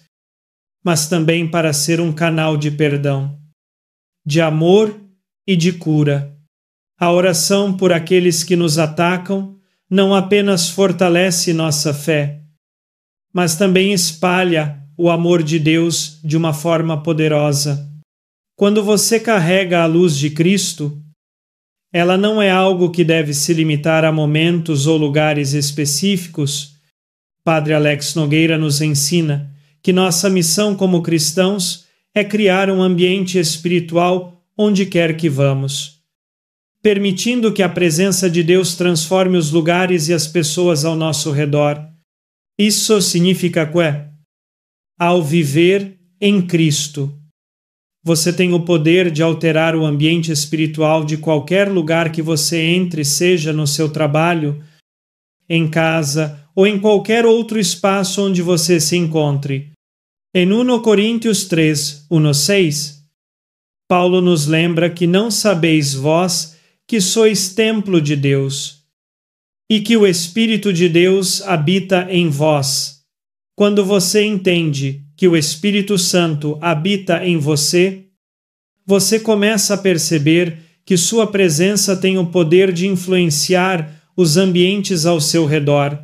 mas também para ser um canal de perdão, de amor e de cura. A oração por aqueles que nos atacam não apenas fortalece nossa fé, mas também espalha o amor de Deus de uma forma poderosa. Quando você carrega a luz de Cristo, ela não é algo que deve se limitar a momentos ou lugares específicos. Padre Alex Nogueira nos ensina que nossa missão como cristãos é criar um ambiente espiritual onde quer que vamos, permitindo que a presença de Deus transforme os lugares e as pessoas ao nosso redor. Isso significa que, ao viver em Cristo, você tem o poder de alterar o ambiente espiritual de qualquer lugar que você entre, seja no seu trabalho, em casa ou em qualquer outro espaço onde você se encontre. Em 1 Coríntios 3, 1-6, Paulo nos lembra que não sabeis vós que sois templo de Deus e que o Espírito de Deus habita em vós. Quando você entende que o Espírito Santo habita em você, você começa a perceber que sua presença tem o poder de influenciar os ambientes ao seu redor.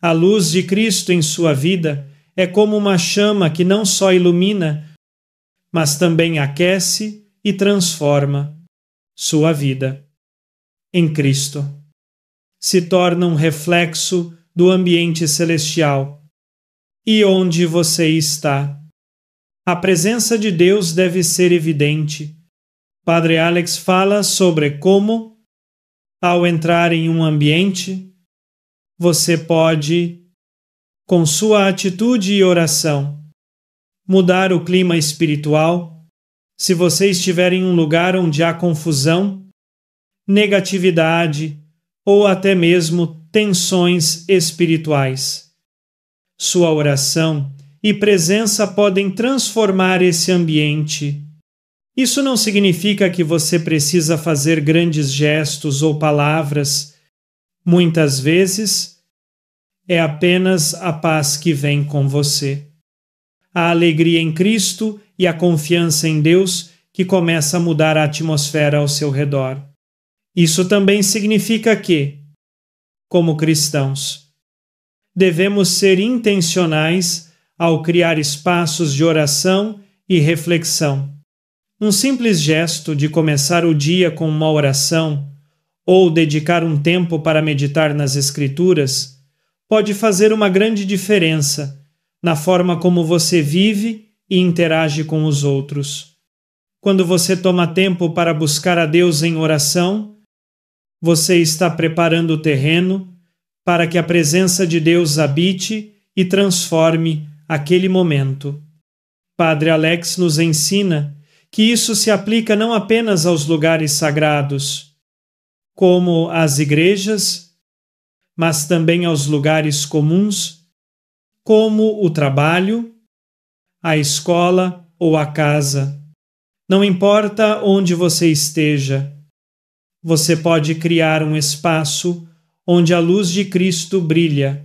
A luz de Cristo em sua vida é como uma chama que não só ilumina, mas também aquece e transforma sua vida. Em Cristo, se torna um reflexo do ambiente celestial. E onde você está? A presença de Deus deve ser evidente. Padre Alex fala sobre como, ao entrar em um ambiente, você pode, com sua atitude e oração, mudar o clima espiritual. Se você estiver em um lugar onde há confusão, negatividade ou até mesmo tensões espirituais, sua oração e presença podem transformar esse ambiente. Isso não significa que você precisa fazer grandes gestos ou palavras. Muitas vezes, é apenas a paz que vem com você. A alegria em Cristo e a confiança em Deus que começa a mudar a atmosfera ao seu redor. Isso também significa que, como cristãos, devemos ser intencionais ao criar espaços de oração e reflexão. Um simples gesto de começar o dia com uma oração ou dedicar um tempo para meditar nas Escrituras pode fazer uma grande diferença na forma como você vive e interage com os outros. Quando você toma tempo para buscar a Deus em oração, você está preparando o terreno para que a presença de Deus habite e transforme aquele momento. Padre Alex nos ensina que isso se aplica não apenas aos lugares sagrados, como às igrejas, mas também aos lugares comuns, como o trabalho, a escola ou a casa. Não importa onde você esteja, você pode criar um espaço onde a luz de Cristo brilha.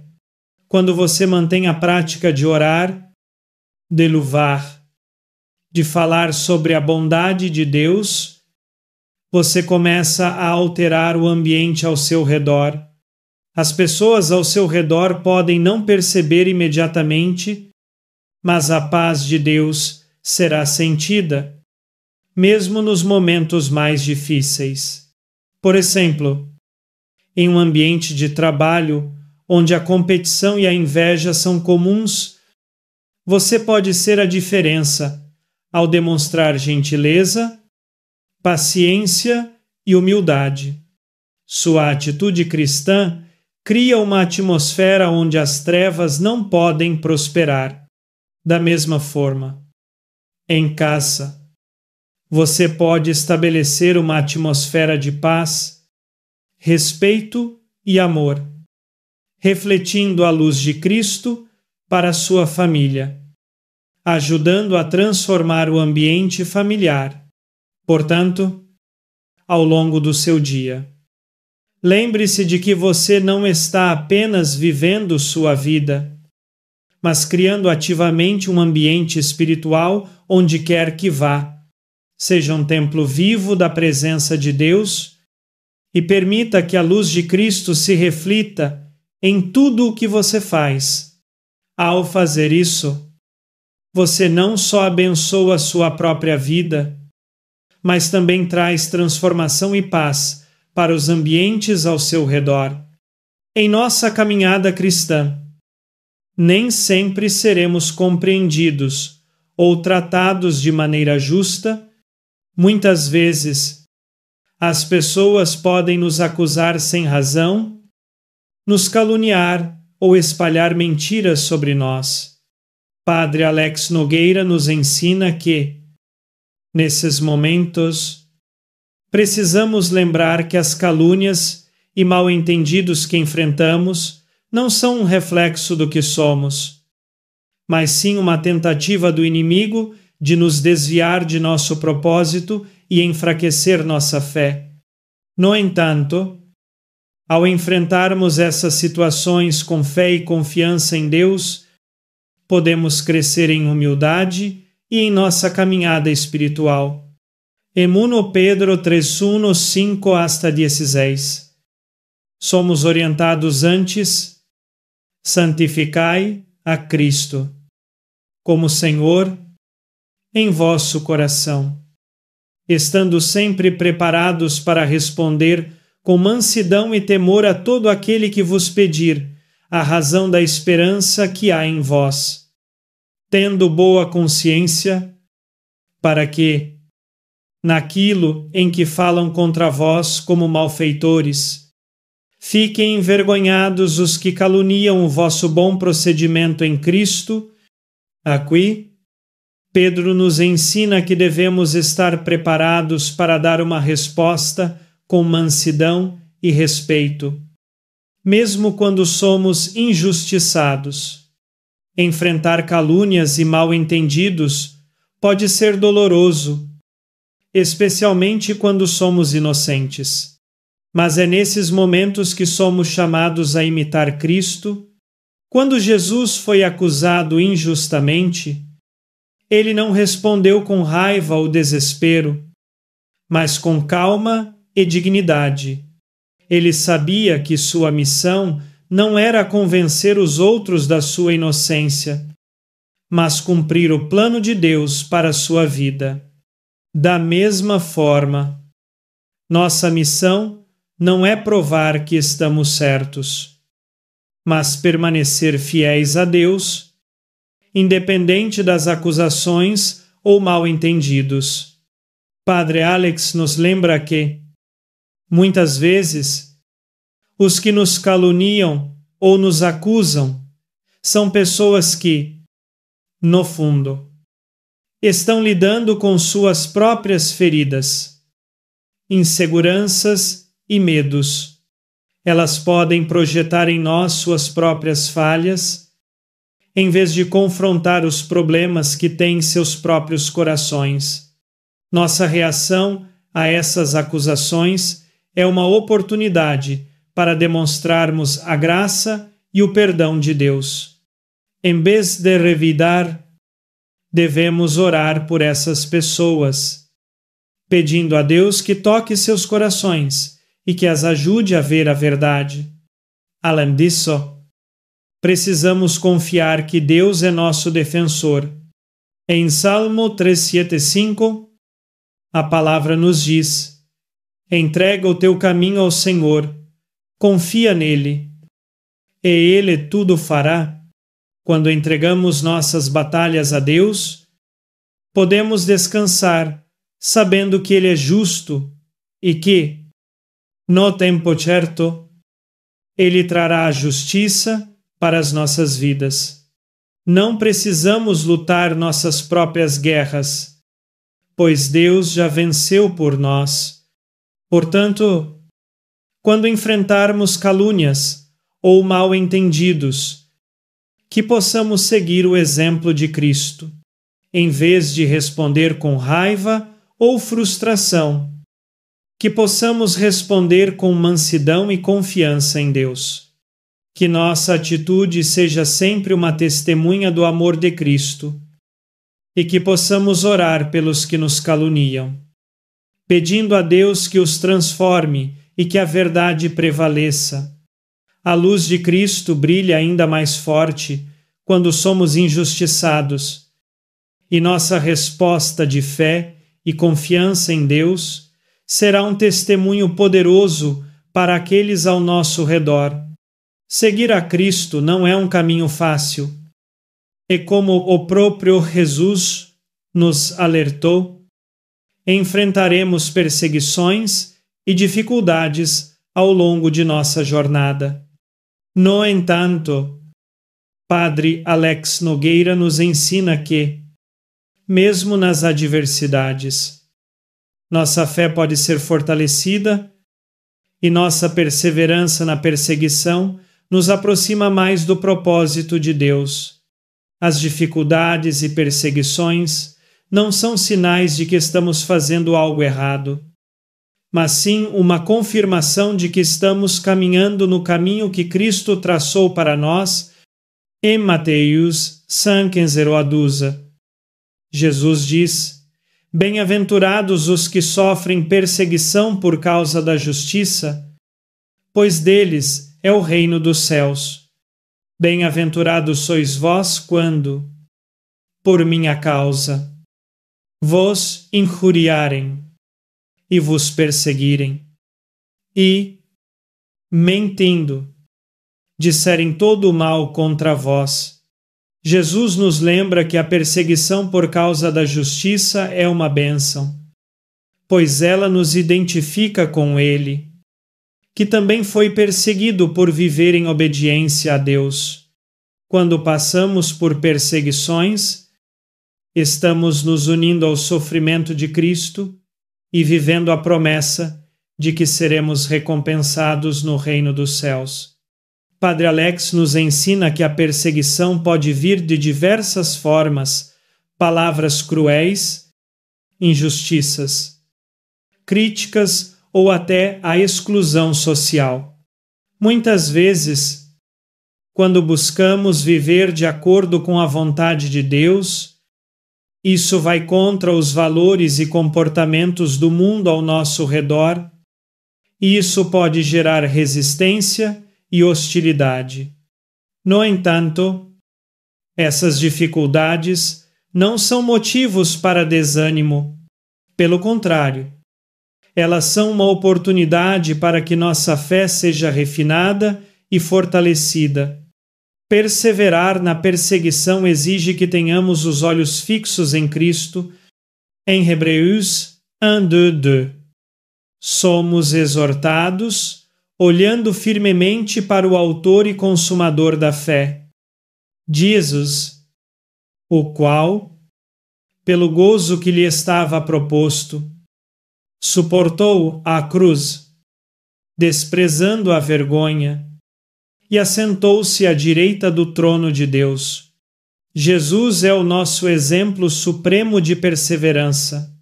Quando você mantém a prática de orar, de louvar, de falar sobre a bondade de Deus, você começa a alterar o ambiente ao seu redor. As pessoas ao seu redor podem não perceber imediatamente, mas a paz de Deus será sentida, mesmo nos momentos mais difíceis. Por exemplo, em um ambiente de trabalho onde a competição e a inveja são comuns, você pode ser a diferença ao demonstrar gentileza, paciência e humildade. Sua atitude cristã cria uma atmosfera onde as trevas não podem prosperar. Da mesma forma, em casa, você pode estabelecer uma atmosfera de paz, respeito e amor, refletindo a luz de Cristo para a sua família, ajudando a transformar o ambiente familiar. Portanto, ao longo do seu dia, Lembre-se de que você não está apenas vivendo sua vida, mas criando ativamente um ambiente espiritual onde quer que vá. Seja um templo vivo da presença de Deus e permita que a luz de Cristo se reflita em tudo o que você faz. Ao fazer isso, você não só abençoa a sua própria vida, mas também traz transformação e paz para os ambientes ao seu redor. Em nossa caminhada cristã, nem sempre seremos compreendidos ou tratados de maneira justa. Muitas vezes, as pessoas podem nos acusar sem razão, nos caluniar ou espalhar mentiras sobre nós. Padre Alex Nogueira nos ensina que, nesses momentos, precisamos lembrar que as calúnias e mal-entendidos que enfrentamos não são um reflexo do que somos, mas sim uma tentativa do inimigo de nos desviar de nosso propósito e enfraquecer nossa fé. No entanto, ao enfrentarmos essas situações com fé e confiança em Deus, podemos crescer em humildade e em nossa caminhada espiritual. Em 1 Pedro 3:1, 5 hasta 16. Somos orientados antes: santificai a Cristo como Senhor em vosso coração, estando sempre preparados para responder com mansidão e temor a todo aquele que vos pedir a razão da esperança que há em vós, tendo boa consciência, para que, naquilo em que falam contra vós como malfeitores, fiquem envergonhados os que caluniam o vosso bom procedimento em Cristo. Aqui, Pedro nos ensina que devemos estar preparados para dar uma resposta com mansidão e respeito, mesmo quando somos injustiçados. Enfrentar calúnias e mal-entendidos pode ser doloroso, especialmente quando somos inocentes. Mas é nesses momentos que somos chamados a imitar Cristo. Quando Jesus foi acusado injustamente, ele não respondeu com raiva ou desespero, mas com calma e dignidade. Ele sabia que sua missão não era convencer os outros da sua inocência, mas cumprir o plano de Deus para a sua vida. Da mesma forma, nossa missão não é provar que estamos certos, mas permanecer fiéis a Deus, independente das acusações ou mal-entendidos. Padre Alex nos lembra que, muitas vezes, os que nos caluniam ou nos acusam são pessoas que, no fundo, estão lidando com suas próprias feridas, inseguranças e medos. Elas podem projetar em nós suas próprias falhas, em vez de confrontar os problemas que têm em seus próprios corações. Nossa reação a essas acusações é uma oportunidade para demonstrarmos a graça e o perdão de Deus. Em vez de revidar, devemos orar por essas pessoas, pedindo a Deus que toque seus corações e que as ajude a ver a verdade. Além disso, precisamos confiar que Deus é nosso defensor. Em Salmo 375, a palavra nos diz: entrega o teu caminho ao Senhor, confia nele, e Ele tudo fará. Quando entregamos nossas batalhas a Deus, podemos descansar, sabendo que Ele é justo e que, no tempo certo, Ele trará a justiça para as nossas vidas. Não precisamos lutar nossas próprias guerras, pois Deus já venceu por nós. Portanto, quando enfrentarmos calúnias ou mal-entendidos, que possamos seguir o exemplo de Cristo, em vez de responder com raiva ou frustração. Que possamos responder com mansidão e confiança em Deus. Que nossa atitude seja sempre uma testemunha do amor de Cristo. E que possamos orar pelos que nos caluniam, pedindo a Deus que os transforme e que a verdade prevaleça. A luz de Cristo brilha ainda mais forte quando somos injustiçados, e nossa resposta de fé e confiança em Deus será um testemunho poderoso para aqueles ao nosso redor. Seguir a Cristo não é um caminho fácil. E como o próprio Jesus nos alertou, enfrentaremos perseguições e dificuldades ao longo de nossa jornada. No entanto, Padre Alex Nogueira nos ensina que, mesmo nas adversidades, nossa fé pode ser fortalecida e nossa perseverança na perseguição nos aproxima mais do propósito de Deus. As dificuldades e perseguições não são sinais de que estamos fazendo algo errado, mas sim uma confirmação de que estamos caminhando no caminho que Cristo traçou para nós em Mateus 5:12. Jesus diz: Bem-aventurados os que sofrem perseguição por causa da justiça, pois deles é o reino dos céus. Bem-aventurados sois vós quando, por minha causa, vos injuriarem e vos perseguirem, e, mentindo, disserem todo o mal contra vós. Jesus nos lembra que a perseguição por causa da justiça é uma bênção, pois ela nos identifica com Ele, que também foi perseguido por viver em obediência a Deus. Quando passamos por perseguições, estamos nos unindo ao sofrimento de Cristo e vivendo a promessa de que seremos recompensados no reino dos céus. Padre Alex nos ensina que a perseguição pode vir de diversas formas: palavras cruéis, injustiças, críticas ou até a exclusão social. Muitas vezes, quando buscamos viver de acordo com a vontade de Deus, isso vai contra os valores e comportamentos do mundo ao nosso redor, e isso pode gerar resistência e hostilidade. No entanto, essas dificuldades não são motivos para desânimo. Pelo contrário, elas são uma oportunidade para que nossa fé seja refinada e fortalecida. Perseverar na perseguição exige que tenhamos os olhos fixos em Cristo. Em Hebreus 1:2. Somos exortados, olhando firmemente para o Autor e Consumador da fé, Jesus, o qual, pelo gozo que lhe estava proposto, suportou a cruz, desprezando a vergonha, e assentou-se à direita do trono de Deus. Jesus é o nosso exemplo supremo de perseverança.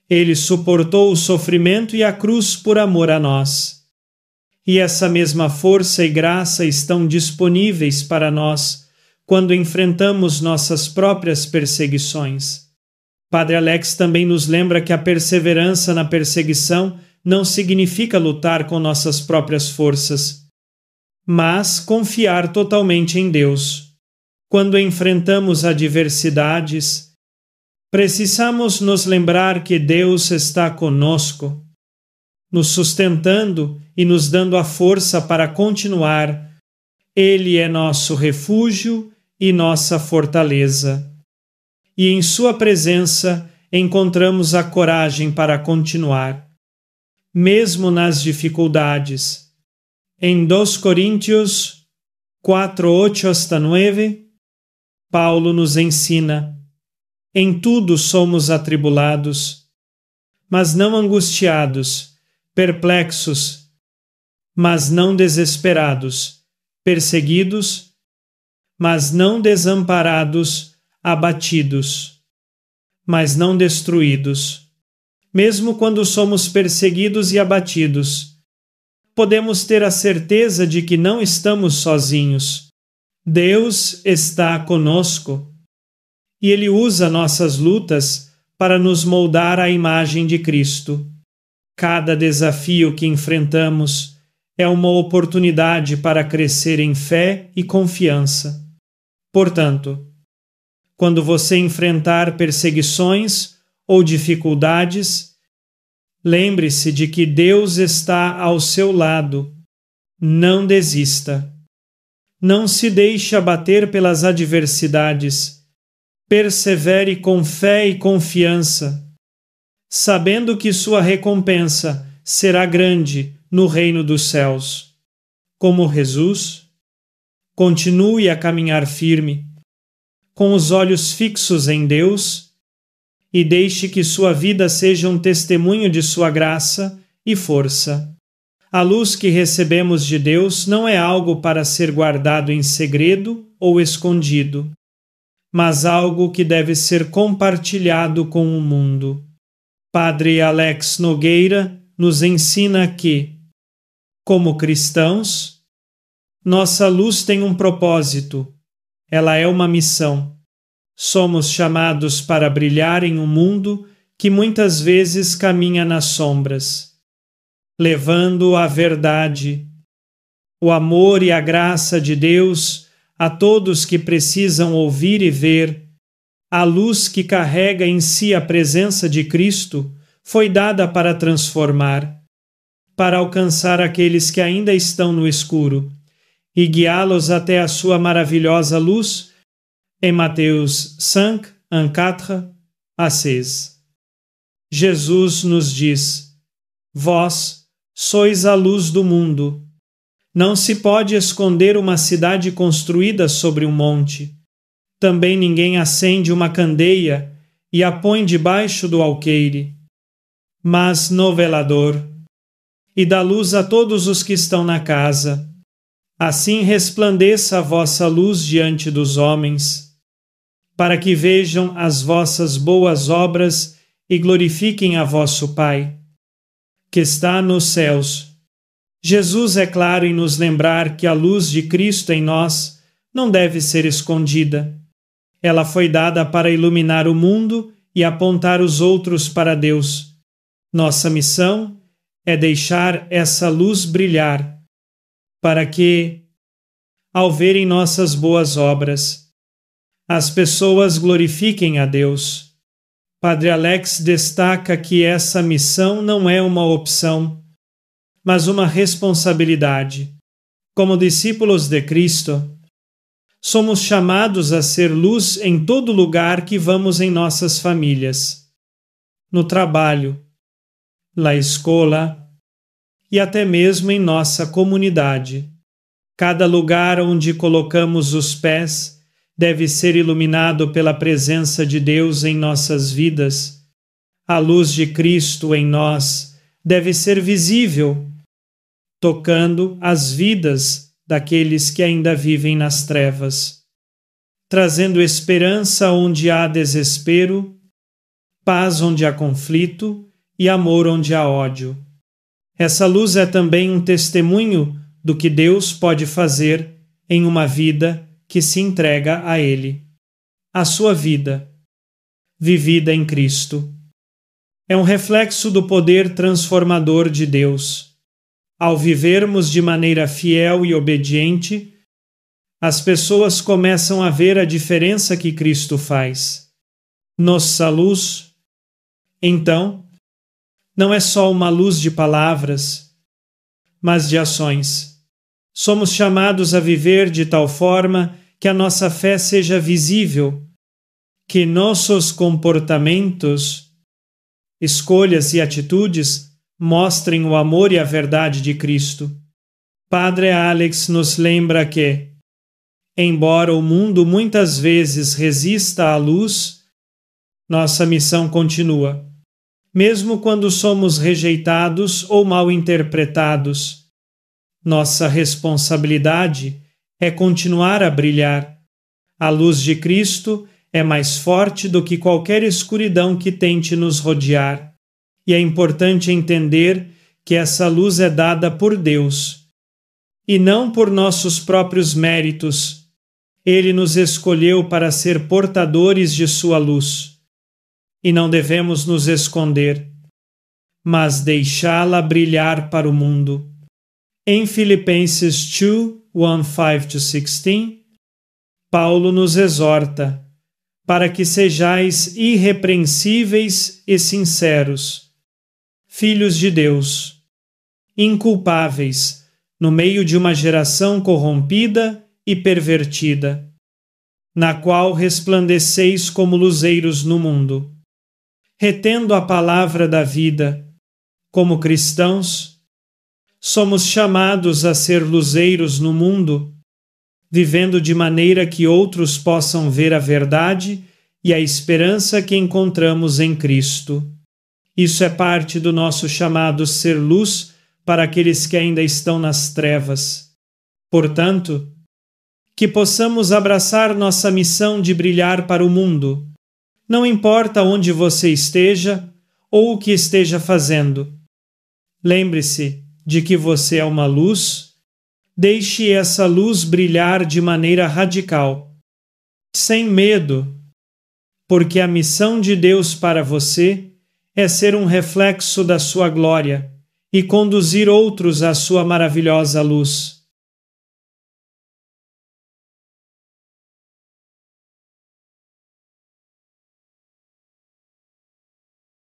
Ele suportou o sofrimento e a cruz por amor a nós. E essa mesma força e graça estão disponíveis para nós quando enfrentamos nossas próprias perseguições. Padre Alex também nos lembra que a perseverança na perseguição não significa lutar com nossas próprias forças, mas confiar totalmente em Deus. Quando enfrentamos adversidades, precisamos nos lembrar que Deus está conosco, nos sustentando e nos dando a força para continuar. Ele é nosso refúgio e nossa fortaleza. E em sua presença encontramos a coragem para continuar, mesmo nas dificuldades. Em 2 Coríntios 4:8-9, Paulo nos ensina: em tudo somos atribulados, mas não angustiados, perplexos, mas não desesperados, perseguidos, mas não desamparados, abatidos, mas não destruídos, mesmo quando somos perseguidos e abatidos. Podemos ter a certeza de que não estamos sozinhos. Deus está conosco e Ele usa nossas lutas para nos moldar à imagem de Cristo. Cada desafio que enfrentamos é uma oportunidade para crescer em fé e confiança. Portanto, quando você enfrentar perseguições ou dificuldades, lembre-se de que Deus está ao seu lado. Não desista. Não se deixe abater pelas adversidades. Persevere com fé e confiança, sabendo que sua recompensa será grande no reino dos céus. Como Jesus, continue a caminhar firme, com os olhos fixos em Deus, e deixe que sua vida seja um testemunho de sua graça e força. A luz que recebemos de Deus não é algo para ser guardado em segredo ou escondido, mas algo que deve ser compartilhado com o mundo. Padre Alex Nogueira nos ensina que, como cristãos, nossa luz tem um propósito, ela é uma missão. Somos chamados para brilhar em um mundo que muitas vezes caminha nas sombras, levando a verdade, o amor e a graça de Deus a todos que precisam ouvir e ver. A luz que carrega em si a presença de Cristo foi dada para transformar, para alcançar aqueles que ainda estão no escuro e guiá-los até a sua maravilhosa luz, em Mateus 5, 4 a 6. Jesus nos diz: Vós sois a luz do mundo. Não se pode esconder uma cidade construída sobre um monte. Também ninguém acende uma candeia e a põe debaixo do alqueire, mas no velador, e dá luz a todos os que estão na casa. Assim resplandeça a vossa luz diante dos homens, para que vejam as vossas boas obras e glorifiquem a vosso Pai, que está nos céus. Jesus é claro em nos lembrar que a luz de Cristo em nós não deve ser escondida. Ela foi dada para iluminar o mundo e apontar os outros para Deus. Nossa missão é deixar essa luz brilhar, para que, ao verem nossas boas obras, as pessoas glorifiquem a Deus. Padre Alex destaca que essa missão não é uma opção, mas uma responsabilidade. Como discípulos de Cristo, somos chamados a ser luz em todo lugar que vamos em nossas famílias, no trabalho, na escola e até mesmo em nossa comunidade. Cada lugar onde colocamos os pés deve ser iluminado pela presença de Deus em nossas vidas. A luz de Cristo em nós deve ser visível, tocando as vidas daqueles que ainda vivem nas trevas, trazendo esperança onde há desespero, paz onde há conflito e amor onde há ódio. Essa luz é também um testemunho do que Deus pode fazer em uma vida que se entrega a Ele. A sua vida, vivida em Cristo, é um reflexo do poder transformador de Deus. Ao vivermos de maneira fiel e obediente, as pessoas começam a ver a diferença que Cristo faz. Nossa luz, então, não é só uma luz de palavras, mas de ações. Somos chamados a viver de tal forma que a nossa fé seja visível, que nossos comportamentos, escolhas e atitudes mostrem o amor e a verdade de Cristo. Padre Alex nos lembra que, embora o mundo muitas vezes resista à luz, nossa missão continua, mesmo quando somos rejeitados ou mal interpretados. Nossa responsabilidade é continuar a brilhar. A luz de Cristo é mais forte do que qualquer escuridão que tente nos rodear. E é importante entender que essa luz é dada por Deus, e não por nossos próprios méritos. Ele nos escolheu para ser portadores de sua luz, e não devemos nos esconder, mas deixá-la brilhar para o mundo. Em Filipenses 2, 1:5-16, Paulo nos exorta para que sejais irrepreensíveis e sinceros, filhos de Deus, inculpáveis no meio de uma geração corrompida e pervertida, na qual resplandeceis como luzeiros no mundo, retendo a palavra da vida. Como cristãos, somos chamados a ser luzeiros no mundo, vivendo de maneira que outros possam ver a verdade e a esperança que encontramos em Cristo. Isso é parte do nosso chamado ser luz para aqueles que ainda estão nas trevas. Portanto, que possamos abraçar nossa missão de brilhar para o mundo, não importa onde você esteja ou o que esteja fazendo. Lembre-se de que você é uma luz. Deixe essa luz brilhar de maneira radical, sem medo, porque a missão de Deus para você é ser um reflexo da sua glória e conduzir outros à sua maravilhosa luz.